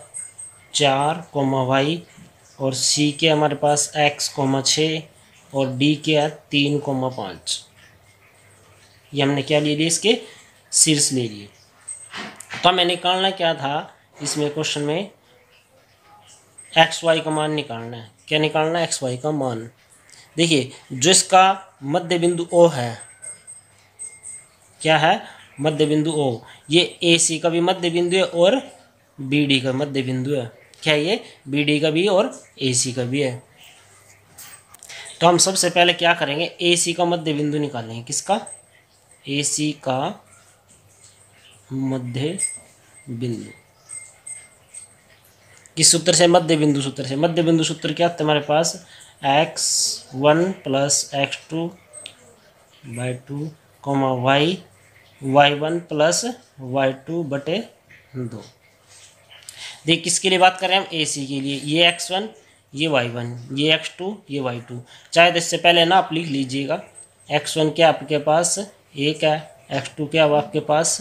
4 y और सी के हमारे पास x 6 और डी के 3 5। ये हमने क्या ले लिए, इसके शीर्ष ले लिए। तो हमें निकालना क्या था इसमें क्वेश्चन में, एक्स वाई का मान निकालना है। क्या निकालना है, एक्स वाई का मान। देखिए जो इसका मध्य बिंदु ओ है, क्या है मध्य बिंदु ओ, ये ए सी का भी मध्य बिंदु है और बी डी का मध्य बिंदु है। क्या ये बी डी का भी और ए सी का भी है। तो हम सबसे पहले क्या करेंगे, ए सी का मध्य बिंदु निकालेंगे। किसका, ए सी का मध्य बिंदु। किस सूत्र से, मध्य बिंदु सूत्र से। मध्य बिंदु सूत्र क्या होता है हमारे पास, x1 plus x2 by 2 y1 plus y2 बटे 2। देख किसके लिए बात कर रहे हैं हम, ए सी के लिए। ये x1 ये y1 ये x2 ये y2। चाहे तो इससे पहले ना आप लिख लीजिएगा, x1 क्या आपके पास 1 है, x2 क्या आपके पास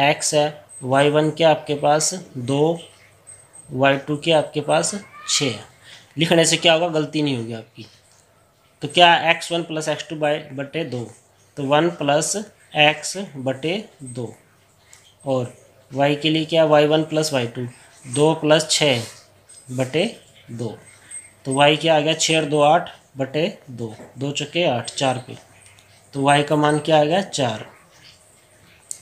x है, y1 क्या आपके पास 2, y2 क्या आपके पास 6 है। लिखने से क्या होगा, गलती नहीं होगी आपकी। तो क्या x1 प्लस x2 बटे 2, तो 1 प्लस x बटे 2। और y के लिए क्या, y1 प्लस y2 2 प्लस 6 बटे 2। तो y क्या आ गया 6 और 2 8 बटे 2, 2 चौके 8 4 पे। तो y का मान क्या आ गया 4,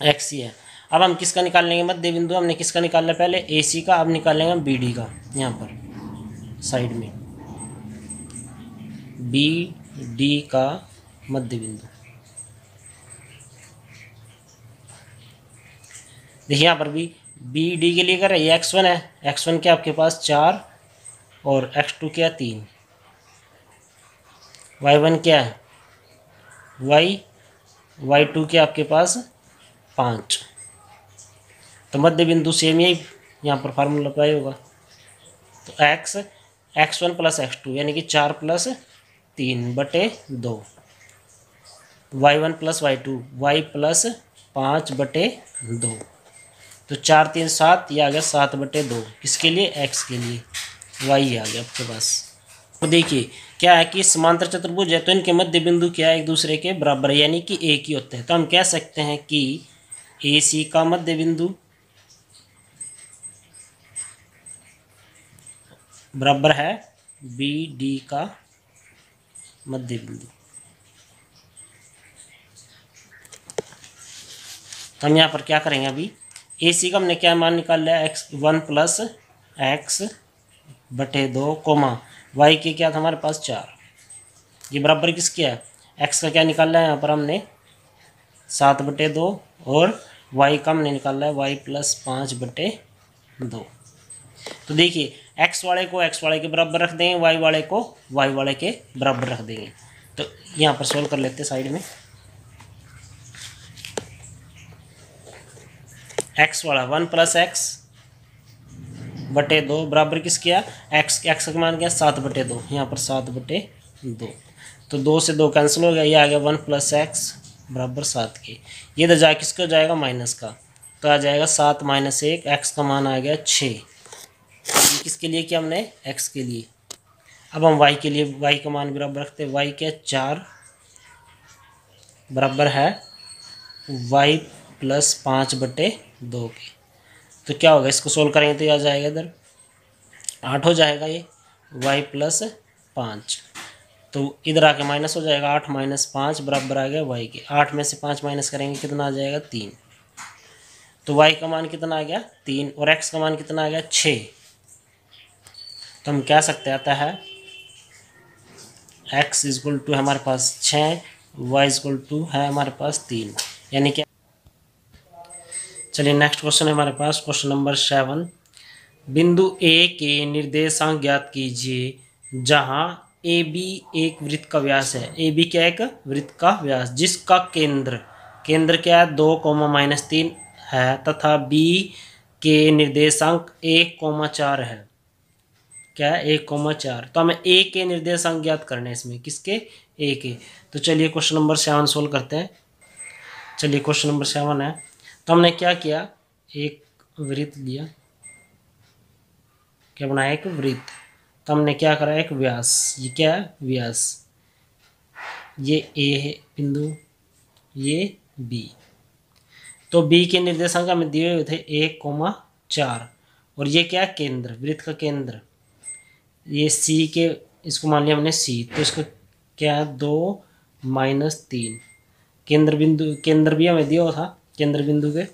x ही है। अब हम किसका निकाल लेंगे मध्य बिंदु, हमने किसका निकालना है पहले ए सी का, अब निकाल लेंगे हम बी डी का। यहाँ पर साइड में बी डी का मध्य बिंदु। देखिए यहाँ पर भी बी डी के लिए कर रहे हैं, x1 है, x1 क्या आपके पास 4 और x2 क्या 3, y1 क्या है, y2 क्या आपके पास 5। तो मध्य बिंदु सेम यही यहाँ पर फार्मूला अप्लाई होगा। तो x1 प्लस x2 यानी कि 4 plus 3/2, y1 plus y2 y plus 5/2। तो 4 3 7, ये आ गया 7/2। किसके लिए, x के लिए, y आ गया आपके पास। तो देखिए क्या है कि समांतर चतुर्भुज है तो इनके मध्य बिंदु क्या है, एक दूसरे के बराबर है यानी कि एक ही होते हैं। तो हम कह सकते हैं कि AC का मध्य बिंदु बराबर है BD का मध्य बिंदु। हम यहाँ पर क्या करेंगे, अभी AC का हमने क्या मान निकाल लिया, x1 plus x/2 coma y के क्या था हमारे पास 4, ये बराबर किसके है, x का क्या निकाला है यहाँ पर हमने 7/2 और y का हमने निकाला है y प्लस 5/2। तो देखिए x वाले को x वाले के बराबर रख देंगे, y वाले को y वाले के बराबर रख देंगे। तो यहाँ पर सोल्व कर लेते हैं साइड में। x वाला 1 प्लस x/2 बराबर किसके है, x का मान क्या 7/2, यहाँ पर 7/2। तो 2 से 2 कैंसिल हो गया, ये आ गया 1 प्लस x बराबर 7 के। ये तो जा किसको जाएगा, माइनस का, तो आ जाएगा 7 माइनस 1, x का मान आ गया 6। ये किसके लिए किया हमने, x के लिए। अब हम y के लिए y का मान बराबर रखते हैं, y के 4 बराबर है y प्लस 5/2 के। तो क्या होगा, इसको सोल्व करेंगे तो ये आ जाएगा इधर 8 हो जाएगा, ये y प्लस 5। तो इधर आके माइनस हो जाएगा, 8 माइनस 5 बराबर आ गया y के। 8 में से 5 माइनस करेंगे कितना आ जाएगा 3। तो y का मान कितना आ गया 3 और x का मान कितना आ गया 6। तो हम कह सकते आता है x इक्वल टू हमारे पास 6, y इक्वल टू है हमारे पास 3, यानी कि। चलिए नेक्स्ट क्वेश्चन है हमारे पास, क्वेश्चन नंबर 7। बिंदु A के निर्देशांक ज्ञात कीजिए जहां AB एक वृत्त का व्यास है। AB क्या है, एक वृत्त का व्यास जिसका केंद्र क्या है 2, -3 है तथा B के निर्देशांक 1, 4 है। क्या है 1, 4। तो हमें A के निर्देशांक ज्ञात करने हैं इसमें, किसके, A के। तो चलिए क्वेश्चन नंबर 7 सोल्व करते हैं। चलिए क्वेश्चन नंबर 7 है, तो हमने क्या किया, एक वृत्त लिया, क्या बनाया, एक वृत्त। तो हमने क्या करा, एक व्यास, ये क्या है व्यास, ये A है बिंदु, ये B। तो B के निर्देशांक हमें दिए हुए थे 1, 4 और ये क्या है केंद्र, वृत्त का केंद्र। ये C के, इसको मान लिया हमने C, तो इसको क्या है 2, -3। केंद्र भी हमें दिया हुआ था केंद्र बिंदु के।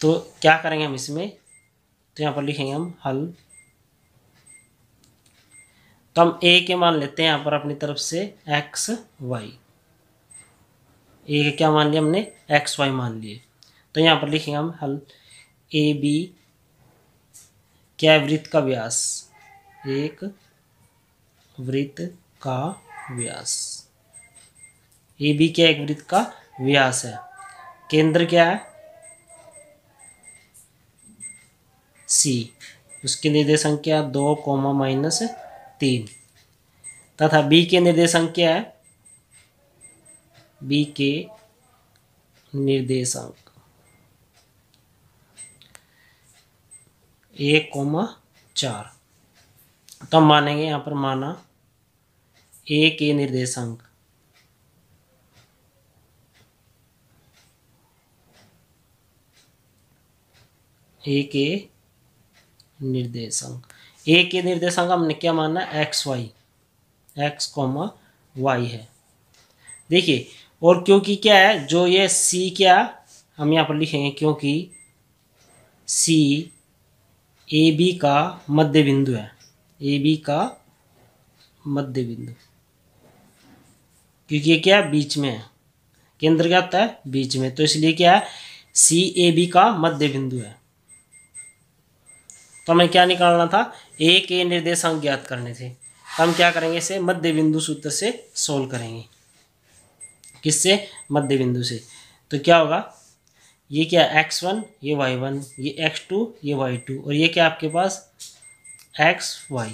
तो क्या करेंगे हम इसमें, तो यहाँ पर लिखेंगे हम हल। तो हम A के मान लेते हैं यहाँ पर अपनी तरफ से x y, A के क्या मान लिया हमने x y मान लिए। तो यहाँ पर लिखेंगे हम हल, AB क्या है वृत्त का व्यास, एक वृत्त का व्यास, AB क्या एक वृत्त का व्यास है, केंद्र क्या है C, उसके निर्देशांक क्या 2, -3 तथा B के निर्देशांक क्या है, B के निर्देशांक 1, 4। तो हम मानेंगे यहाँ पर माना A के निर्देशांक A के निर्देशांक हमने क्या माना x y है। देखिए और क्योंकि क्या है, जो ये C क्या हम यहाँ पर लिखेंगे, क्योंकि C AB का मध्य बिंदु है, AB का मध्य बिंदु, क्योंकि ये क्या है बीच में है, केंद्र क्या होता है बीच में, तो इसलिए क्या है C AB का मध्य बिंदु है। तो हमें क्या निकालना था, A के निर्देशांक ज्ञात करने थे। हम क्या करेंगे, इसे मध्य बिंदु सूत्र से सोल्व करेंगे। किससे? मध्य बिंदु से। तो क्या होगा, ये क्या x1, ये y1, ये x2, ये y2, और ये क्या आपके पास xy।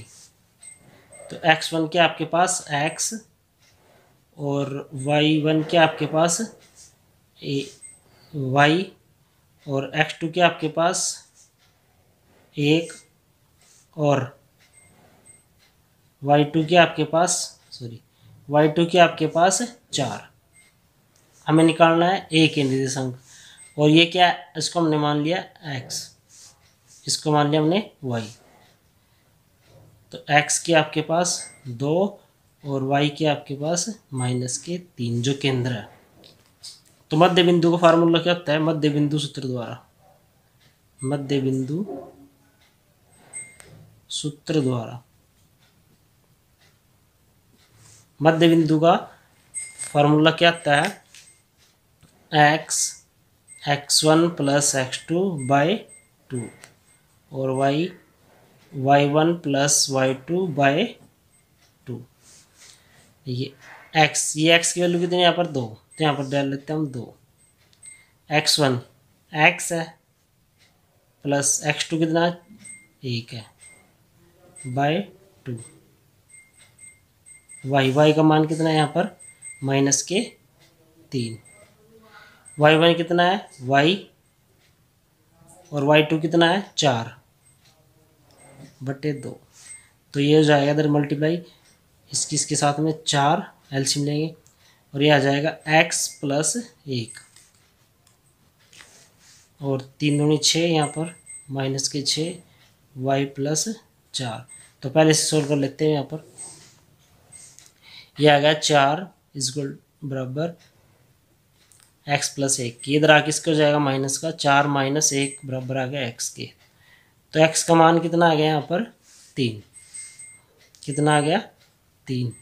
तो x1 क्या आपके पास x, और y1 क्या आपके पास y, और x2 क्या आपके पास 1, और y2 क्या आपके पास y2 क्या आपके पास 4। हमें निकालना है a के निर्देशांक, और ये क्या, इसको हमने मान लिया x, इसको मान लिया हमने y। तो x के आपके पास 2 और y के आपके पास -3 जो केंद्र है। तो मध्य बिंदु का फार्मूला क्या होता है? मध्य बिंदु सूत्र द्वारा, मध्य बिंदु सूत्र द्वारा, मध्य बिंदु का फार्मूला क्या आता है? x x1 plus x2 bye 2 और y y1 plus y2 bye 2। ये x, ये x की वैल्यू कितनी, यहाँ पर 2, तो यहाँ पर डाल लेते हैं हम 2। x1 x है, प्लस x2 कितना 1 है, बाय 2। y का मान कितना है यहाँ पर -3। y1 कितना है y, और y2 कितना है 4/2। तो ये हो जाएगा इधर मल्टीप्लाई इसके साथ में 4 एलसीएम लेंगे, और ये आ जाएगा x प्लस 1, और 3 दूनी 6, यहाँ पर -6 y प्लस 4। तो पहले से सोल्व कर लेते हैं। यहाँ पर यह आ गया 4 इक्वल बराबर x प्लस 1, इधर आके इसका हो जाएगा माइनस का 4 - 1 बराबर आ गया x के। तो x का मान कितना आ गया यहाँ पर 3, कितना आ गया 3।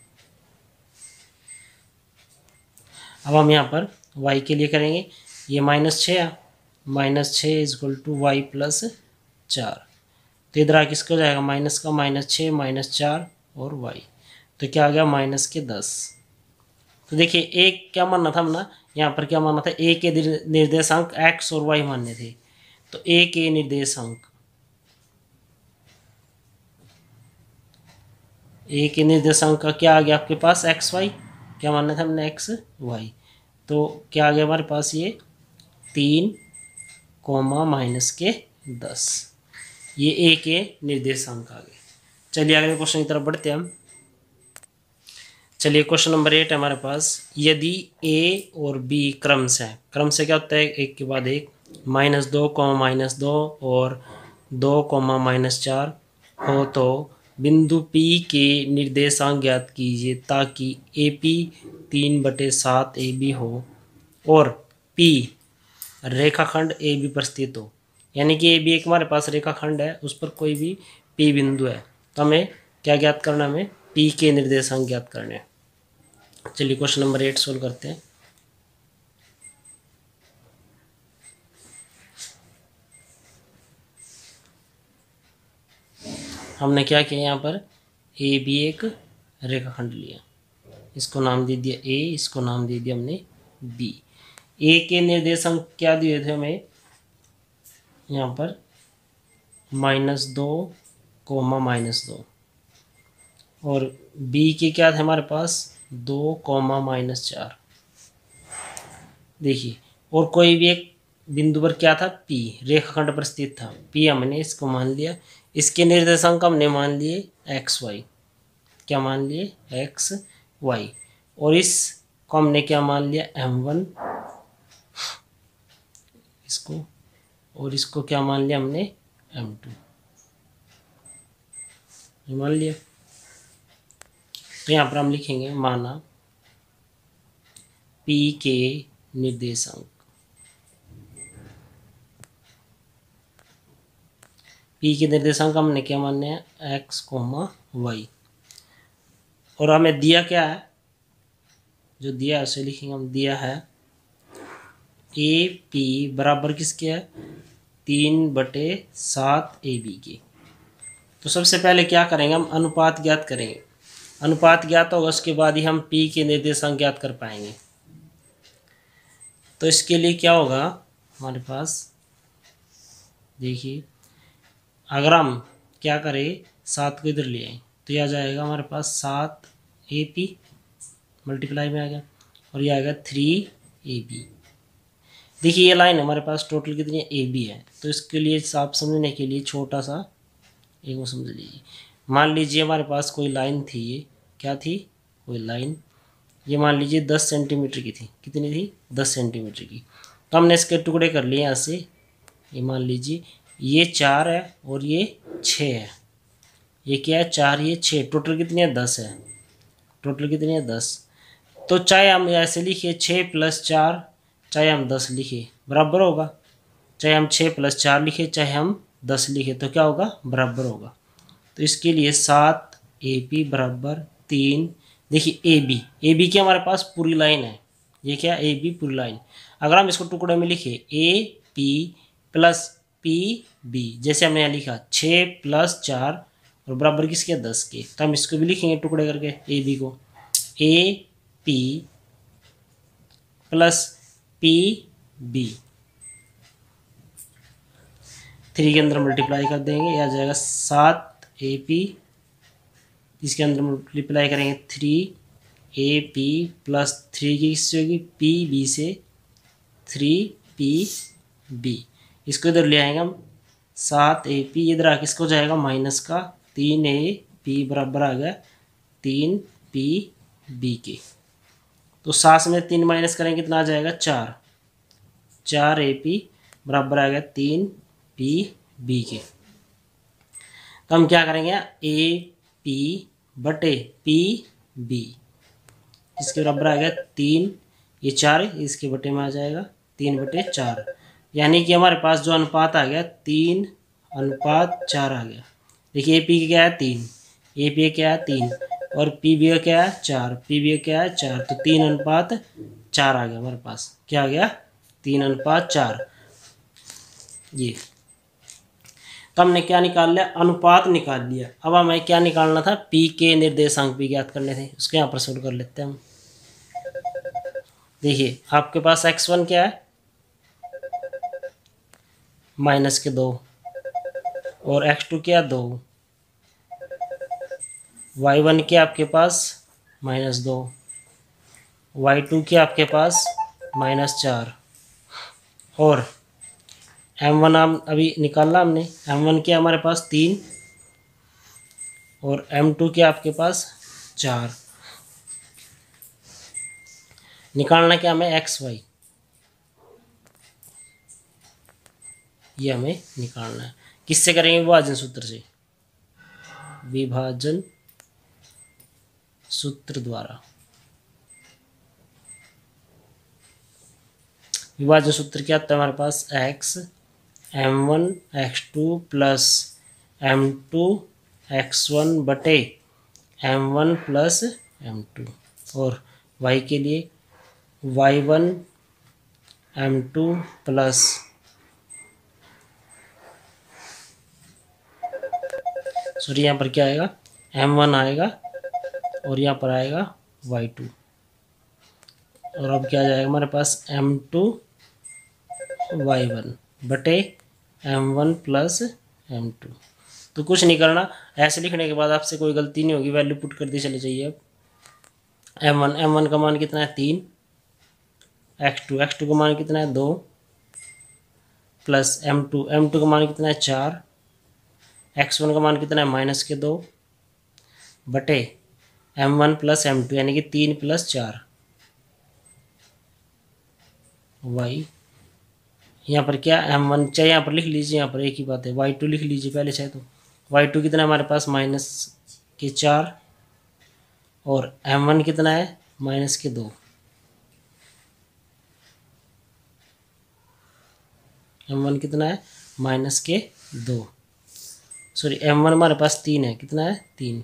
अब हम यहाँ पर y के लिए करेंगे, ये -6 इक्वल टू y प्लस 4। तो इधर आके इसका हो जाएगा माइनस का -6 - 4 और y, तो क्या आ गया -10। तो देखिए एक क्या मानना था हमने, यहाँ पर क्या मानना था, a के निर्देशांक x और y मानने थे। तो a के निर्देशांक, a के निर्देशांक का क्या आ गया आपके पास एक्स वाई, क्या मानना था हमने एक्स वाई। तो क्या आ गया हमारे पास ये 3, -10, ये a के निर्देशांक आ गए। चलिए अगले क्वेश्चन की तरफ बढ़ते हैं हम। चलिए क्वेश्चन नंबर 8 है हमारे पास। यदि a और b क्रम से क्या होता है, एक के बाद एक, -2, -2 और 2, -4 हो, तो बिंदु P के निर्देशांक ज्ञात कीजिए ताकि AP 3/7 AB हो और P रेखाखंड AB पर स्थित हो। यानी कि AB एक हमारे पास रेखाखंड है, उस पर कोई भी P बिंदु है। तो हमें क्या ज्ञात करना है, हमें P के निर्देशांक ज्ञात करने हैं। चलिए क्वेश्चन नंबर 8 सोल्व करते हैं। हमने क्या किया, यहाँ पर ए बी एक रेखाखंड लिया, इसको नाम दे दिया ए, इसको नाम दे दिया हमने बी। ए के निर्देशांक क्या दिए थे हमें, यहाँ पर -2, -2, और बी के क्या थे हमारे पास 2, -4। देखिए, और कोई भी एक बिंदु पर क्या था, पी रेखाखंड पर स्थित था। पी हमने इसको मान लिया, इसके निर्देशांक हमने मान लिए एक्स वाई, क्या मान लिए एक्स वाई, और इसको हमने क्या मान लिया M1, इसको, और इसको क्या मान लिया हमने M2 मान लिया। तो यहाँ पर हम लिखेंगे माना P के निर्देशांक, P के निर्देशांक हमने क्या मानने हैं x, y, और हमें दिया क्या है, जो दिया है उसे लिखेंगे हम। दिया है AP बराबर किसके है 3/7 AB के। तो सबसे पहले क्या करेंगे, हम अनुपात ज्ञात करेंगे। अनुपात ज्ञात होगा उसके बाद ही हम p के निर्देशांक ज्ञात कर पाएंगे। तो इसके लिए क्या होगा हमारे पास, देखिए अगर हम क्या करें 7 को इधर ले आए तो यह आ जाएगा हमारे पास 7 AP मल्टीप्लाई में आ गया और ये आएगा 3AB। देखिए ये लाइन हमारे पास टोटल कितनी है AB है। तो इसके लिए आप समझने के लिए छोटा सा एक वो समझ लीजिए। मान लीजिए हमारे पास कोई लाइन थी, ये क्या थी, कोई लाइन, ये मान लीजिए 10 सेंटीमीटर की थी। कितनी थी, 10 सेंटीमीटर की। तो हमने इसके टुकड़े कर लिए यहाँ से। ये मान लीजिए ये 4 है और ये 6 है। ये क्या है, 4 ये 6, टोटल कितनी है, 10 है। टोटल कितनी है, 10। तो चाहे हम ऐसे लिखिए 6 + 4, चाहे हम 10 लिखे बराबर होगा। चाहे हम 6 + 4 लिखे, चाहे हम 10 लिखे, तो क्या होगा, बराबर होगा। तो इसके लिए 7AP = 3। देखिए AB की हमारे पास पूरी लाइन है। ये क्या, AB पूरी लाइन। अगर हम इसको टुकड़े में लिखे AP + PB, जैसे हमने यहाँ लिखा 6 + 4 और बराबर किसके, 10 के, तो हम इसको भी लिखेंगे टुकड़े करके AB को, AP + PB 3 के अंदर मल्टीप्लाई कर देंगे, यह आ जाएगा 7AP। इसके अंदर मल्टीप्लाई करेंगे 3AP + 3 की किससे होगी, PB से, 3PB। इसको इधर ले आएंगे हम 7AP, इधर आके इसको जाएगा माइनस का 3AP बराबर आ गया 3PB के। तो 7 में 3 माइनस करेंगे कितना आ जाएगा, 4। 4AP बराबर आ गया 3PB के। तो हम क्या करेंगे, AP / PB, इसके बराबर आ गया 3, ये 4 इसके बटे में आ जाएगा 3/4। यानी कि हमारे पास जो अनुपात आ गया 3:4 आ गया। देखिए AP का क्या है, 3, AP क्या है 3 और PB का क्या है 4, PB का क्या है 4, तो 3:4 आ गया हमारे पास। क्या आ गया, 3:4। ये तो हमने क्या निकाल लिया, अनुपात निकाल लिया। अब हमें क्या निकालना था, P के निर्देशांक भी ज्ञात करने थे। उसके यहाँ पर सोल्व कर लेते हैं हम। देखिए आपके पास x1 क्या है, -2 और x2 क्या, 2। y1 क्या आपके पास -2, y2 क्या आपके पास -4 और m1 हम अभी निकालना हमने। m1 क्या हमारे पास 3 और m2 क्या आपके पास 4। निकालना क्या हमें, xy, ये हमें निकालना है। किससे करेंगे, विभाजन सूत्र से, विभाजन सूत्र द्वारा। विभाजन सूत्र क्या आता है हमारे पास, x m1 x2 + m2 x1 बटे m1 + m2 और y के लिए y1 m2 + सॉरी यहाँ पर क्या आएगा, m1 आएगा और यहाँ पर आएगा y2 और अब क्या आ जाएगा हमारे पास m2 y1 बटे m1 + m2। तो कुछ नहीं करना, ऐसे लिखने के बाद आपसे कोई गलती नहीं होगी, वैल्यू पुट कर दी चले जाइए। अब m1 का मान कितना है 3, x2 का मान कितना है 2 + m2 का मान कितना है 4, x1 का मान कितना है -2 बटे m1 + m2 यानी कि 3 + 4 y। यहाँ पर क्या m1 चाहे यहाँ पर लिख लीजिए, यहाँ पर एक ही बात है, y2 लिख लीजिए पहले चाहे तो। y2 कितना है हमारे पास -4 और m1 कितना है -2। m1 कितना है -2, सॉरी m1 हमारे पास 3 है, कितना है 3,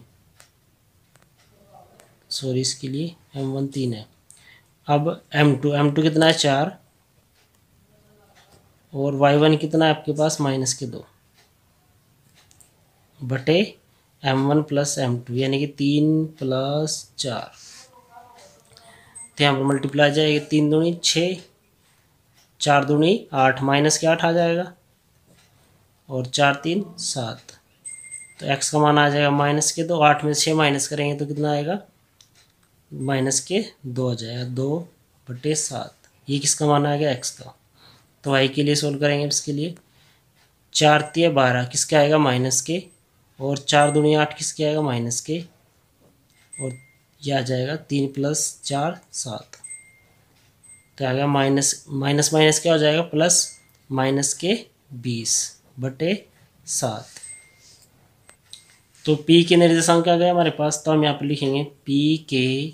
सॉरी इसके लिए m1 3 है। अब m2 कितना है 4 और y1 कितना है आपके पास -2 बटे m1 प्लस m2 यानी कि 3 प्लस 4, तो यहाँ पर मल्टीप्लाई आ जाएगी, 3 दूनी 6, 4 दूनी 8, माइनस के 8 आ जाएगा, और 4 3 7, तो x का मान आ जाएगा माइनस के 2, 8 में 6 माइनस करेंगे तो कितना आएगा, माइनस के 2 आ जाएगा, 2/7। ये किसका मान आ गया, x का। तो y के लिए सोल्व करेंगे इसके लिए, 4 3 12 किसके आएगा, माइनस के, और 4 दूनी 8 किसके आएगा, माइनस के, और यह आ जाएगा 3 प्लस 4 7, तो आ गया माइनस माइनस माइनस क्या हो जाएगा, प्लस, माइनस के 20/7। तो P के निर्देशांक क्या गए हमारे पास, तो हम यहाँ पर लिखेंगे P के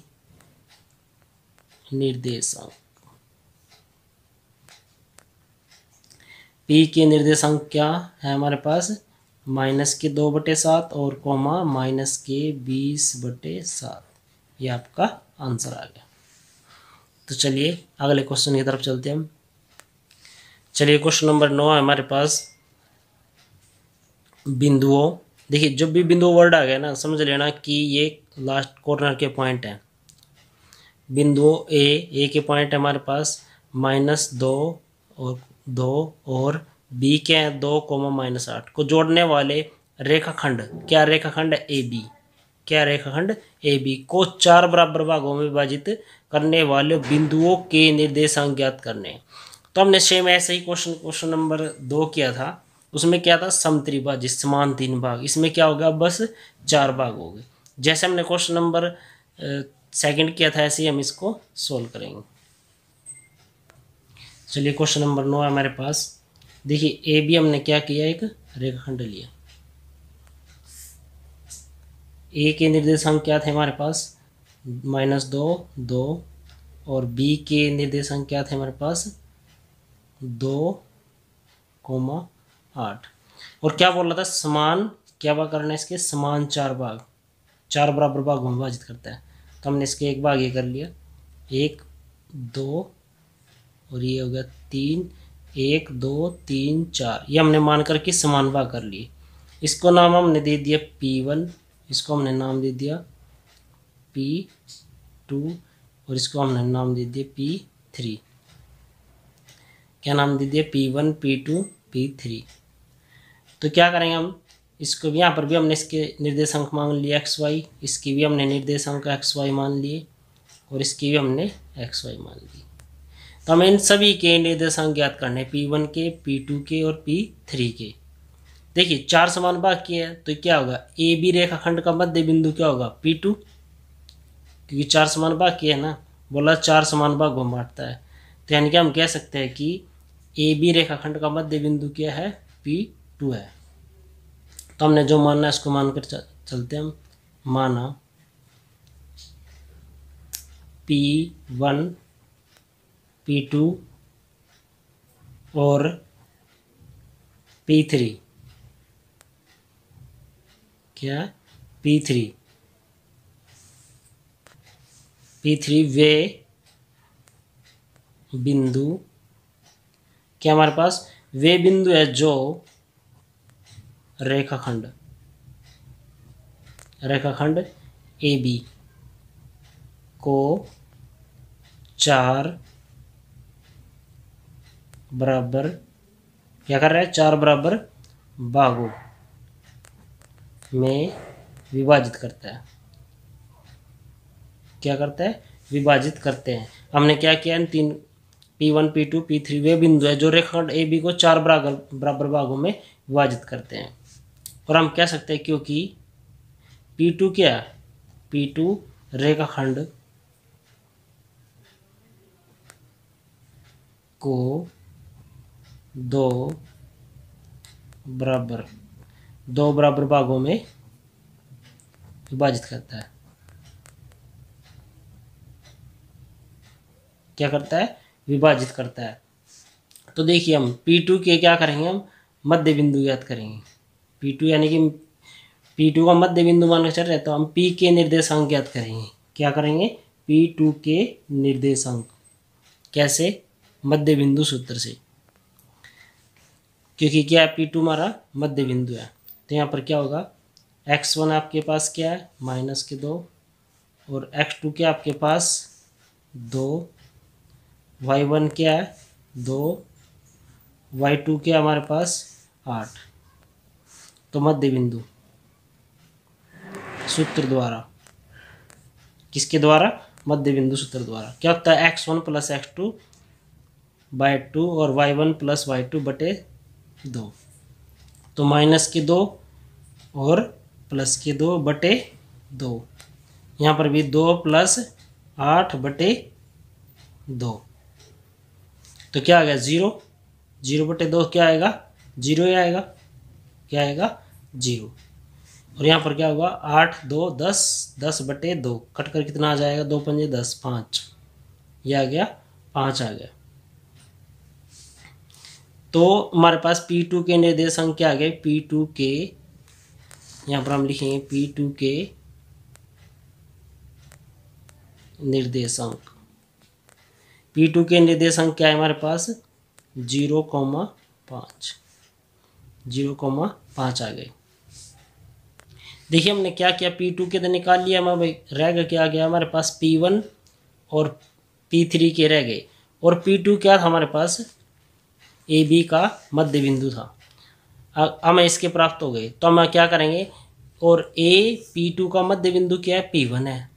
निर्देशांक, P के निर्देशांक क्या है हमारे पास, माइनस के 2/7 और कोमा माइनस के 20/7। ये आपका आंसर आ गया। तो चलिए अगले क्वेश्चन की तरफ चलते हैं हम। चलिए क्वेश्चन नंबर 9 है हमारे पास, बिंदुओं। देखिए जब भी बिंदु वर्ड आ गया ना, समझ लेना कि ये लास्ट कॉर्नर के पॉइंट हैं। बिंदुओं ए के पॉइंट है हमारे पास -2 और 2, और बी के हैं 2, -8 को जोड़ने वाले रेखाखंड, क्या रेखाखंड ए बी, क्या रेखाखंड ए बी को 4 बराबर भागों में विभाजित करने वाले बिंदुओं के निर्देशांक ज्ञात करने। तो हमने सेम ऐसे ही क्वेश्चन नंबर 2 किया था, उसमें क्या था, समत्रिभाजित समान 3 भाग, इसमें क्या होगा, बस 4 भाग हो गए। जैसे हमने क्वेश्चन नंबर सेकंड किया था ऐसे ही हम इसको सोल्व करेंगे। चलिए क्वेश्चन नंबर 9 है हमारे पास। देखिए ए बी हमने क्या किया, एक रेखाखंड लिया। ए के निर्देशांक क्या थे हमारे पास, -2 2, और बी के निर्देशांक क्या थे हमारे पास, 2, 8, और क्या बोल रहा था, समान क्या भाग करना है, इसके समान 4 भाग, 4 बराबर भाग में विभाजित करता है। तो हमने इसके एक भाग ये कर लिया, 1 2, और ये हो गया 3, 1 2 3 4, ये हमने मान करके समान भाग कर लिए। इसको नाम हमने दे दिया P1, इसको हमने नाम दे दिया P2, और इसको हमने नाम दे दिया P3। क्या नाम दे दिया, P1 P2 P3। तो क्या करेंगे हम, इसको भी यहाँ पर भी हमने इसके निर्देशांक मान लिए XY, इसकी भी हमने निर्देशांक XY मान लिए, और इसकी भी हमने XY मान ली। तो हमें इन सभी के निर्देशांक ज्ञात करने, P1 के, P2 के और P3 के। देखिए 4 समान भाग किए हैं, तो क्या होगा, ए बी रेखाखंड का मध्य बिंदु क्या होगा, P2, क्योंकि 4 समान भाग किए है ना, बोला 4 समान भागों में बांटता है। तो यानी कि हम कह सकते हैं कि ए बी रेखाखंड का मध्य बिंदु क्या है, P2 है। तो हमने जो मानना है इसको मानकर चलते हैं हम। माना P1 P2 और P3, क्या P3 वे बिंदु, क्या हमारे पास वे बिंदु है जो रेखाखंड ए बी को 4 बराबर क्या कर रहा है, 4 बराबर भागों में विभाजित करता है। क्या करता है, विभाजित करते हैं। हमने क्या किया, इन 3 P1 P2 P3 वे बिंदु है जो रेखाखंड ए बी को 4 बराबर भागों में विभाजित करते हैं। और हम कह सकते हैं क्योंकि P2 क्या है, P2 रेखाखंड को 2 बराबर भागों में विभाजित करता है। क्या करता है, विभाजित करता है। तो देखिए हम P2 के क्या करेंगे, हम मध्य बिंदु ज्ञात करेंगे। P2 यानी कि P2 का मध्य बिंदु मानकर चल रहे हैं, तो हम P के निर्देशांक ज्ञात करेंगे। क्या करेंगे, P2 के निर्देशांक, कैसे, मध्य बिंदु सूत्र से, क्योंकि क्या है, P2 हमारा मध्य बिंदु है। तो यहाँ पर क्या होगा, x1 आपके पास क्या है -2 और x2 क्या आपके पास 2, y1 क्या है 2, y2 क्या हमारे पास 8। तो मध्य बिंदु सूत्र द्वारा, किसके द्वारा, मध्य बिंदु सूत्र द्वारा क्या होता है x1 + x2/2 और y1 + y2/2। तो -2 और +2/2, यहाँ पर भी 2 + 8/2। तो क्या आ गया 0, 0/2 क्या आएगा 0 ही आएगा, क्या आएगा 0। और यहाँ पर क्या होगा 8 2 10, 10/2 कट कर कितना आ जाएगा 2 पंजे 10, 5, ये आ गया 5 आ गया। तो हमारे पास P2 के निर्देशांक क्या आ गए, P2 के, यहाँ पर हम लिखेंगे P2 के निर्देशांक, P2 के निर्देशांक क्या है हमारे पास 0,5, 0,5 आ गए। देखिए हमने क्या किया, P2 के तो निकाल लिया, हमारे रह गया क्या गया हमारे पास P1 और P3 के रह गए, और P2 क्या था हमारे पास AB का मध्य बिंदु था। हमें इसके प्राप्त हो गए, तो हम क्या करेंगे, और P2 का मध्य बिंदु क्या है P1 है,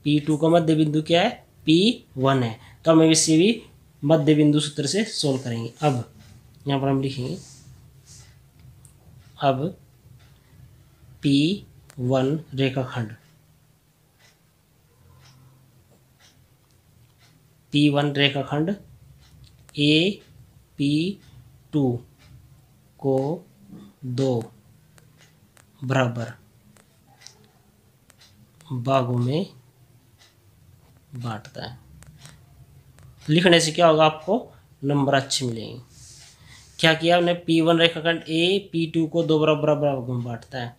P2 का मध्य बिंदु क्या है P1 है। तो हम इसे भी मध्य बिंदु सूत्र से सोल्व करेंगे। अब यहाँ पर हम लिखेंगे, अब P1 रेखाखंड, P1 रेखाखंड AP2 को 2 बराबर भागों में बांटता है। लिखने से क्या होगा, आपको नंबर अच्छे मिलेंगे। क्या किया हमने, P1 रेखाखंड AP2 को 2 बराबर भागों में बांटता है,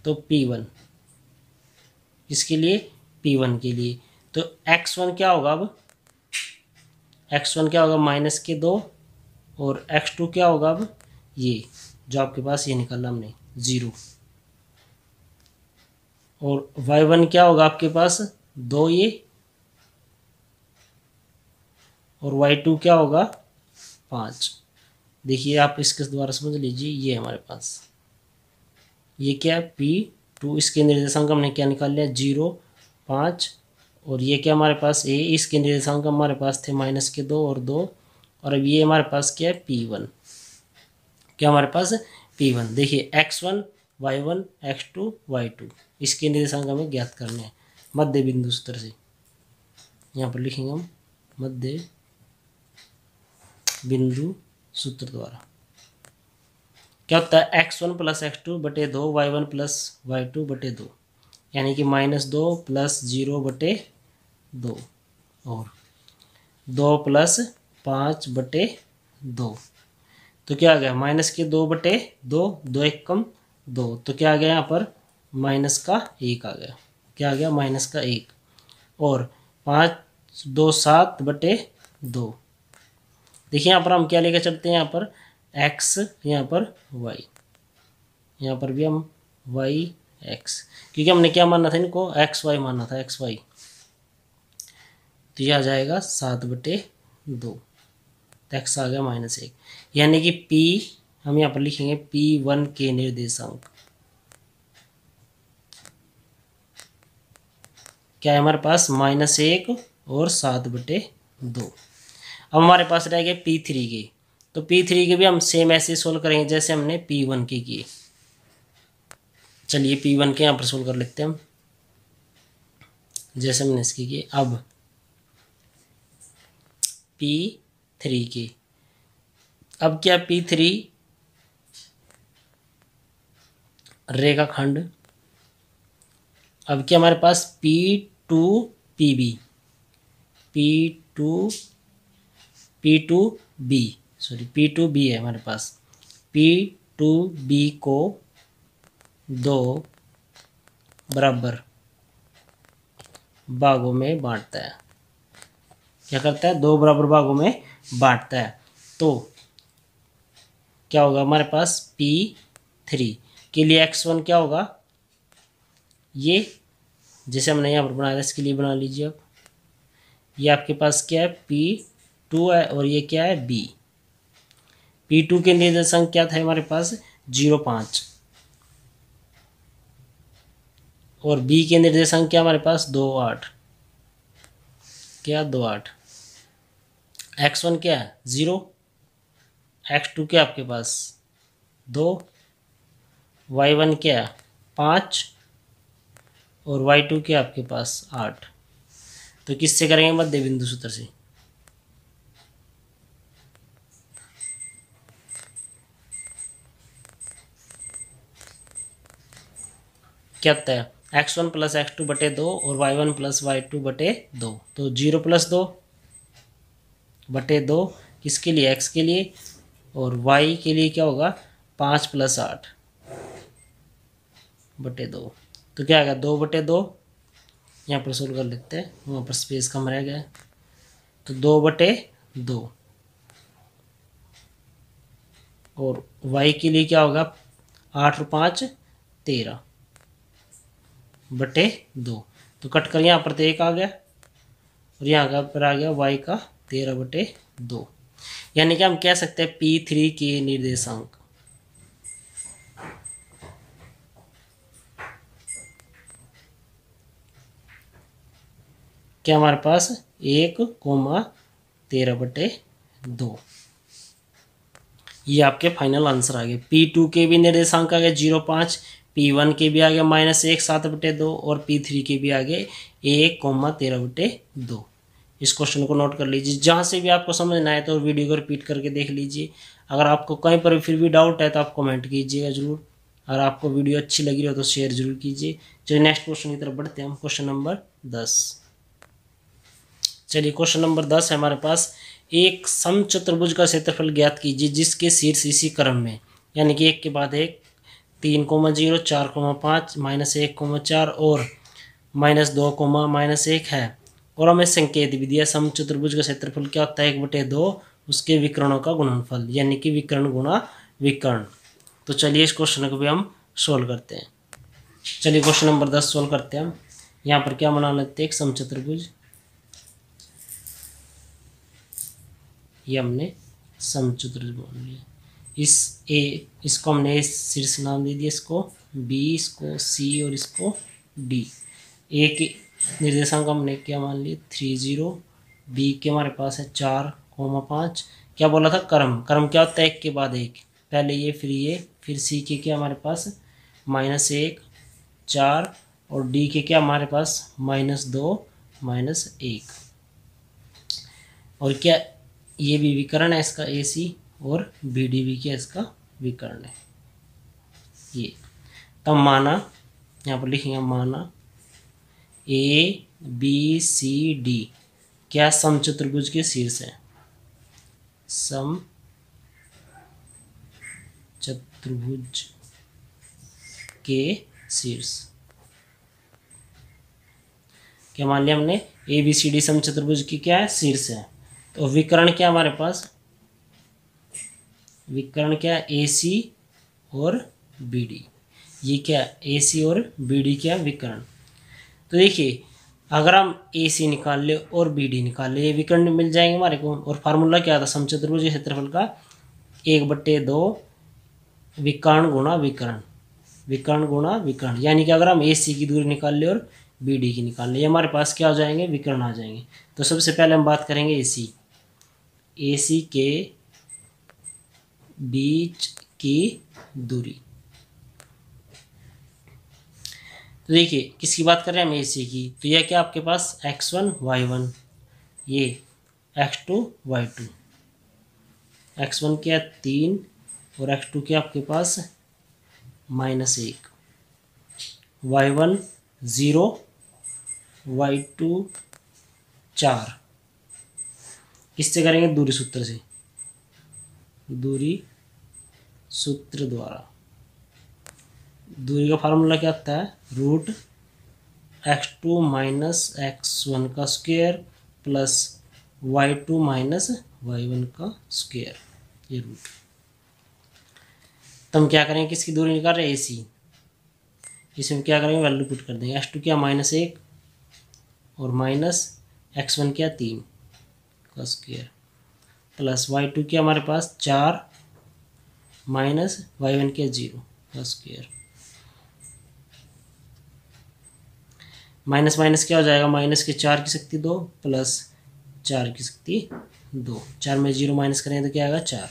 तो P1 इसके लिए, P1 के लिए, तो x1 क्या होगा, अब x1 क्या होगा -2 और x2 क्या होगा, अब ये जो आपके पास ये निकाला हमने 0, और y1 क्या होगा आपके पास 2 ये, और y2 क्या होगा 5। देखिए आप इसके द्वारा समझ लीजिए, ये हमारे पास ये क्या है P2, इसके निर्देशांक हमने क्या निकाल लिया 0, 5, और ये क्या हमारे पास A, इसके निर्देशांक हमारे पास थे -2 और 2, और अब ये हमारे पास क्या है P1, क्या हमारे पास P1। देखिए x1 y1 x2 y2 इसके निर्देशांक हमें ज्ञात करने हैं मध्य बिंदु सूत्र से। यहाँ पर लिखेंगे हम मध्य बिंदु सूत्र द्वारा। क्या होता है x1 + x2/2 y1 + y2/2, यानी कि -2 + 0/2 और 2 + 5/2। तो क्या आ गया -2/2, 2 1 कम 2, तो क्या आ गया यहाँ पर -1 आ गया, क्या आ गया -1, और 5 2 7/2। देखिए यहाँ पर हम क्या लेकर चलते हैं, यहाँ पर x, यहाँ पर y, यहाँ पर भी हम y x, क्योंकि हमने क्या मानना था इनको xy मानना था xy, तो यह आ जाएगा 7/2, तो x आ गया -1, यानी कि P हम यहाँ पर लिखेंगे P1 के निर्देशांक क्या है हमारे पास -1 और 7/2। अब हमारे पास रह गए P3 के, तो P3 के भी हम सेम ऐसे सोल्व करेंगे जैसे हमने P1 के किए। चलिए P1 के यहाँ पर सोल्व कर लेते हैं हम, जैसे हमने इसके किए। अब P3 के, अब क्या P3 रेखाखंड, अब क्या हमारे पास P2PB, P2B है हमारे पास, P2B को 2 बराबर भागों में बांटता है। क्या करता है 2 बराबर भागों में बांटता है। तो क्या होगा हमारे पास P3, के लिए x1 क्या होगा, ये जैसे हमने यहाँ पर बनाया था इसके लिए बना लीजिए। अब ये आपके पास क्या है, P2 है और ये क्या है, B। P2 के निर्देशांक क्या था हमारे पास, 0,5 और B के निर्देशांक क्या हमारे पास 2,8, क्या 2,8। x1 क्या है 0, x2 क्या आपके पास 2, y1 क्या है 5 और y2 क्या आपके पास 8। तो किससे करेंगे, मध्य बिंदु सूत्र से। क्या होता है, x1 प्लस x2 बटे 2 और y1 प्लस y2 बटे 2। तो 0 प्लस 2 बटे 2 किसके लिए, x के लिए, और y के लिए क्या होगा 5 प्लस 8 बटे 2। तो क्या आएगा 2 बटे 2, यहाँ पर सोल्व कर लेते हैं, वहाँ पर स्पेस कम रह गया। तो 2 बटे 2 और y के लिए क्या होगा 8 और 5 13 बटे 2। तो कट कर यहाँ पर तो 1 आ गया और यहाँ पर आ गया y का 13 बटे 2। यानी कि हम कह सकते हैं P3 के निर्देशांक क्या हमारे पास 1,13 बटे 2। ये आपके फाइनल आंसर आ गए। P2 के भी निर्देशांक आ गए 0,5, P1 के भी आ गए -1 7 बटे 2 और P3 के भी आ गए 1,13 बटे 2। इस क्वेश्चन को नोट कर लीजिए। जहाँ से भी आपको समझ ना आए तो वीडियो को रिपीट करके देख लीजिए। अगर आपको कहीं पर फिर भी डाउट है तो आप कमेंट कीजिएगा जरूर। अगर आपको वीडियो अच्छी लगी हो तो शेयर जरूर कीजिए। चलिए नेक्स्ट क्वेश्चन की तरफ बढ़ते हैं हम। Question number 10। चलिए क्वेश्चन नंबर 10 है हमारे पास। एक समचतुर्भुज का क्षेत्रफल ज्ञात कीजिए जिसके शीर्ष इसी क्रम में, यानी कि एक के बाद एक 3,0 4,5 -1,4 और -2, -1 है। और हमें संकेत भी दिया समचतुर्भुज का क्षेत्रफल क्या होता है 1/2 उसके विकर्णों का गुणनफल, यानी कि विकर्ण गुणा विकर्ण। तो चलिए इस क्वेश्चन को भी हम सोल्व करते हैं। चलिए क्वेश्चन नंबर 10 सोल्व करते हैं हम। यहाँ पर क्या बना लेते हैं, एक समचतुर्भुज। ये हमने समचतुर्भुज मान लिया। इसको हमने शीर्ष नाम दे दिया, इसको B, इसको C और इसको D। ए के निर्देशांक हमने क्या मान लिए 30, B के हमारे पास है 4,5। क्या बोला था, क्रम क्या होता है 1 के बाद 1, पहले ये फिर C के क्या हमारे पास -1 4 और D के क्या हमारे पास -2 -1। और क्या ये भी विकर्ण है इसका AC और BD भी क्या इसका विकर्ण है। ये तब माना, यहाँ पर लिखेंगे माना ABCD क्या समचतुर्भुज के शीर्ष है, समचतुर्भुज के शीर्ष। क्या मान लिया हमने, ABCD समचतुर्भुज की क्या है शीर्ष है। तो विकर्ण क्या हमारे पास, विकर्ण क्या AC और BD। ये क्या AC और BD क्या विकर्ण। तो देखिए अगर हम AC निकाल ले और BD निकाल ले, ये विकर्ण मिल जाएंगे हमारे को। और फार्मूला क्या था समचतुर्भुज के क्षेत्रफल का 1/2 विकर्ण गुणा विकर्ण, विकर्ण गुणा विकर्ण। यानी कि अगर हम AC की दूरी निकाल ले और BD की निकाल ले, हमारे पास क्या हो जाएंगे विकर्ण आ जाएंगे। तो सबसे पहले हम बात करेंगे AC के बीच की दूरी। तो देखिए किसकी बात कर रहे हैं हम AC की। तो यह क्या आपके पास x1 y1, ये x2 y2। x1 क्या 3 और x2 क्या आपके पास -1, y1 0 y2 4। किससे करेंगे, दूरी सूत्र से, दूरी सूत्र द्वारा। दूरी का फार्मूला क्या आता है √x2 - x1 का स्क्वायर प्लस y2 - y1 का स्क्वायर, ये रूट। तो हम क्या करेंगे, किसकी दूरी निकाल रहे हैं, AC। इसमें क्या करेंगे, वैल्यू पुट कर देंगे। x2 क्या -1 और माइनस x1 क्या 3 का स्क्वायर प्लस y2 क्या हमारे पास 4 माइनस y1 क्या 0 का स्क्वायर। माइनस माइनस क्या हो जाएगा, माइनस के 4 की शक्ति 2 प्लस 4 की शक्ति 2। 4 में 0 माइनस करें तो क्या आएगा 4।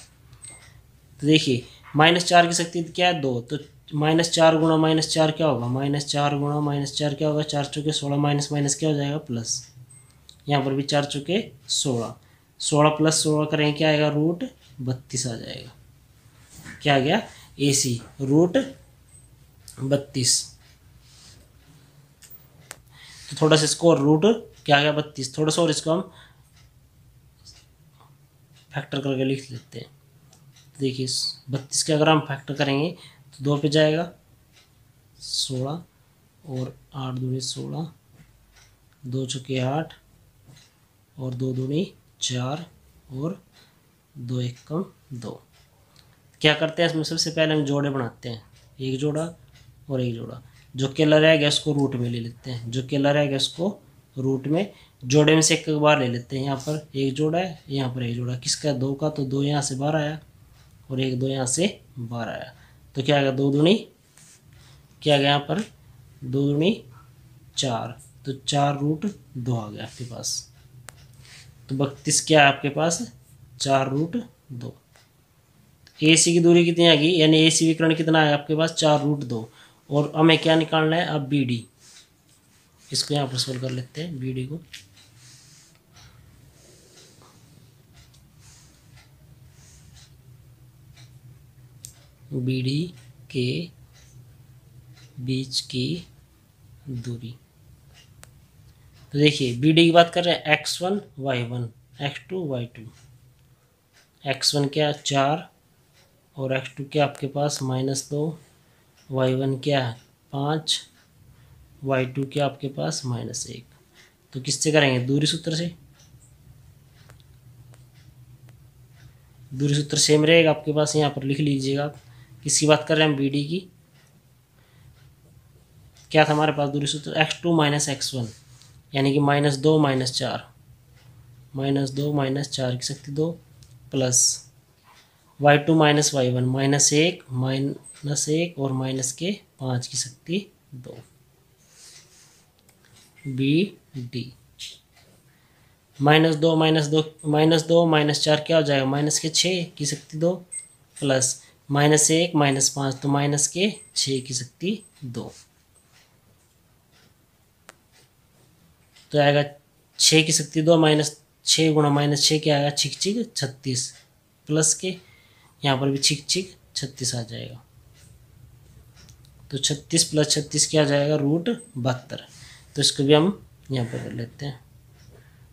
तो देखिए -4 की शक्ति क्या है 2, तो -4 गुणा -4 क्या होगा, -4 गुणा -4 क्या होगा, 4 चौके 16 माइनस माइनस क्या हो जाएगा प्लस। यहाँ पर भी 4 चौके 16, 16 प्लस 16 करेंगे क्या आएगा, √32 आ जाएगा। क्या आ गया, AC √32। तो थोड़ा सा इसको रूट क्या आ गया 32, थोड़ा सा और इसको हम फैक्टर करके लिख लेते हैं। देखिए 32 के अगर हम फैक्टर करेंगे तो 2 पे जाएगा 16 और 8 दूनी 16, 2 चौके 8 और 2 दूनी 4 और 2 एकम 2। क्या करते हैं इसमें, सबसे पहले हम जोड़े बनाते हैं, एक जोड़ा और एक जोड़ा। जो केला रहेगा उसको रूट में ले लेते हैं, जो केला रहेगा उसको रूट में, जोड़े में से एक बार ले लेते हैं। यहाँ पर एक जोड़ा है, यहाँ पर एक जोड़ा, किसका 2 का, तो 2 यहाँ से बाहर आया और 1 2 यहाँ से बाहर आया। तो क्या आएगा 2 दूनी क्या आ गया, यहाँ पर 2 दूनी 4, तो 4 √2 आ गया आपके पास। तो 32 क्या है आपके पास, 4 √2। AC की दूरी कितनी आ गई, यानी AC विकर्ण कितना है आपके पास 4 √2। और हमें क्या निकालना है अब, BD। इसको यहाँ पर सोल्व कर लेते हैं, BD को। BD के बीच की दूरी, तो देखिए BD की बात कर रहे हैं, x1 y1 x2 y2। x1 क्या 4 और x2 क्या आपके पास -2, y1 क्या 5, y2 क्या आपके पास -1। तो किससे करेंगे, दूरी सूत्र से। दूरी सूत्र सेम रहेगा आपके पास, यहाँ पर लिख लीजिएगा आप। किसकी बात कर रहे हैं हम, BD की। क्या था हमारे पास दूरी सूत्र, x2 - x1 यानी कि -2 - 4, -2 - 4 की शक्ति 2 प्लस y2 - y1 -1 और माइनस के 5 की शक्ति 2। BD -2 - 4 क्या हो जाएगा, माइनस के 6 की शक्ति 2 प्लस -1 - 5 तो माइनस के 6 की शक्ति 2। तो आएगा 6 की शक्ति 2 -6 गुणा -6 क्या आएगा, छिक 36 प्लस के यहाँ पर भी छिक 36 आ जाएगा। तो 36 + 36 क्या आ जाएगा, √72। तो इसको भी हम यहाँ पर कर लेते हैं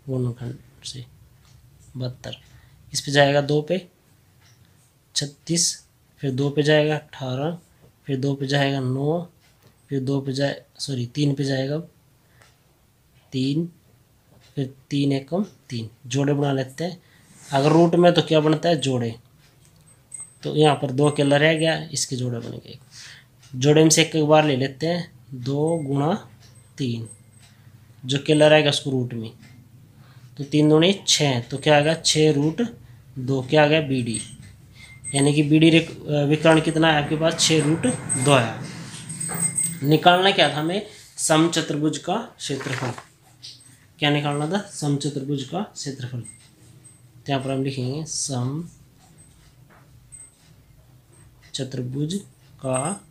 गुणनखंड से 72। इस पे जाएगा 2 पे 36, फिर 2 पे जाएगा 18, फिर 2 पे जाएगा 9, फिर 3 पे जाएगा 3, फिर 3 एकम 3। जोड़े बना लेते हैं, अगर रूट में तो क्या बनता है जोड़े। तो यहाँ पर 2 अकेला रह गया, इसके जोड़े बन गए। जोड़े में से एक बार ले लेते हैं, 2 गुणा 3, जो अकेला रहेगा उसको रूट में, तो 3 दूनी 6, तो क्या आ गया 6 √2 क्या आ गया BD। यानी कि BD विकर्ण कितना है आपके पास, 6 √2 आया। निकालना क्या था हमें, समचतुर्भुज का क्षेत्रफल। क्या निकालना था, समचतुर्भुज का क्षेत्रफल। तो यहाँ पर हम लिखेंगे समचतुर्भुज का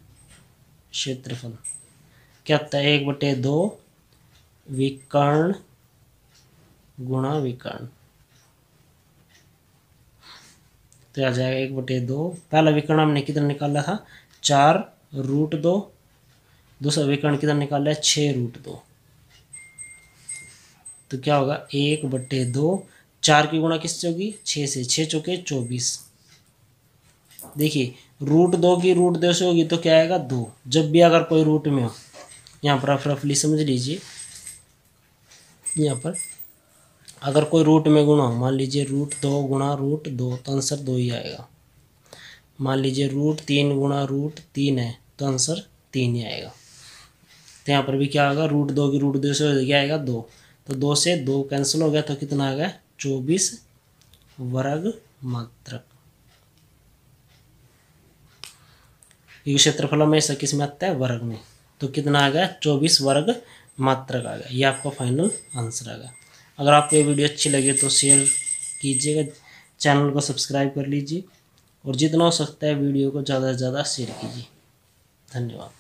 क्षेत्रफल क्या होता है, 1/2 विकर्ण गुणा विकर्ण। तो आ जाएगा 1/2। पहला विकर्ण हमने कितना निकाला था, 4 √2। दूसरा विकर्ण कितना निकाला है, 6 √2। तो क्या होगा 1/2, 4 की गुणा किससे होगी, 6 से, 6 चौके 24। देखिए √2 की √2 से होगी तो क्या आएगा 2। जब भी अगर कोई रूट में हो, यहाँ पर आप रफली समझ लीजिए, यहाँ पर अगर कोई रूट में गुणा हो, मान लीजिए √2 गुणा √2, तो आंसर 2 ही आएगा। मान लीजिए रूट 3 गुणा रूट 3 है तो आंसर 3 ही आएगा। तो यहाँ पर भी क्या होगा, रूट 2 की रूट 2 से क्या आएगा 2, तो 2 से 2 कैंसिल हो गया तो कितना आ गया 24 वर्ग मात्रक। ये क्षेत्रफल हमेशा किस में आता है, वर्ग में, तो कितना आ गया 24 वर्ग मात्रक आ गया। ये आपका फाइनल आंसर आ गया। अगर आपको ये वीडियो अच्छी लगे तो शेयर कीजिएगा, चैनल को सब्सक्राइब कर लीजिए और जितना हो सकता है वीडियो को ज़्यादा से ज़्यादा शेयर कीजिए। धन्यवाद।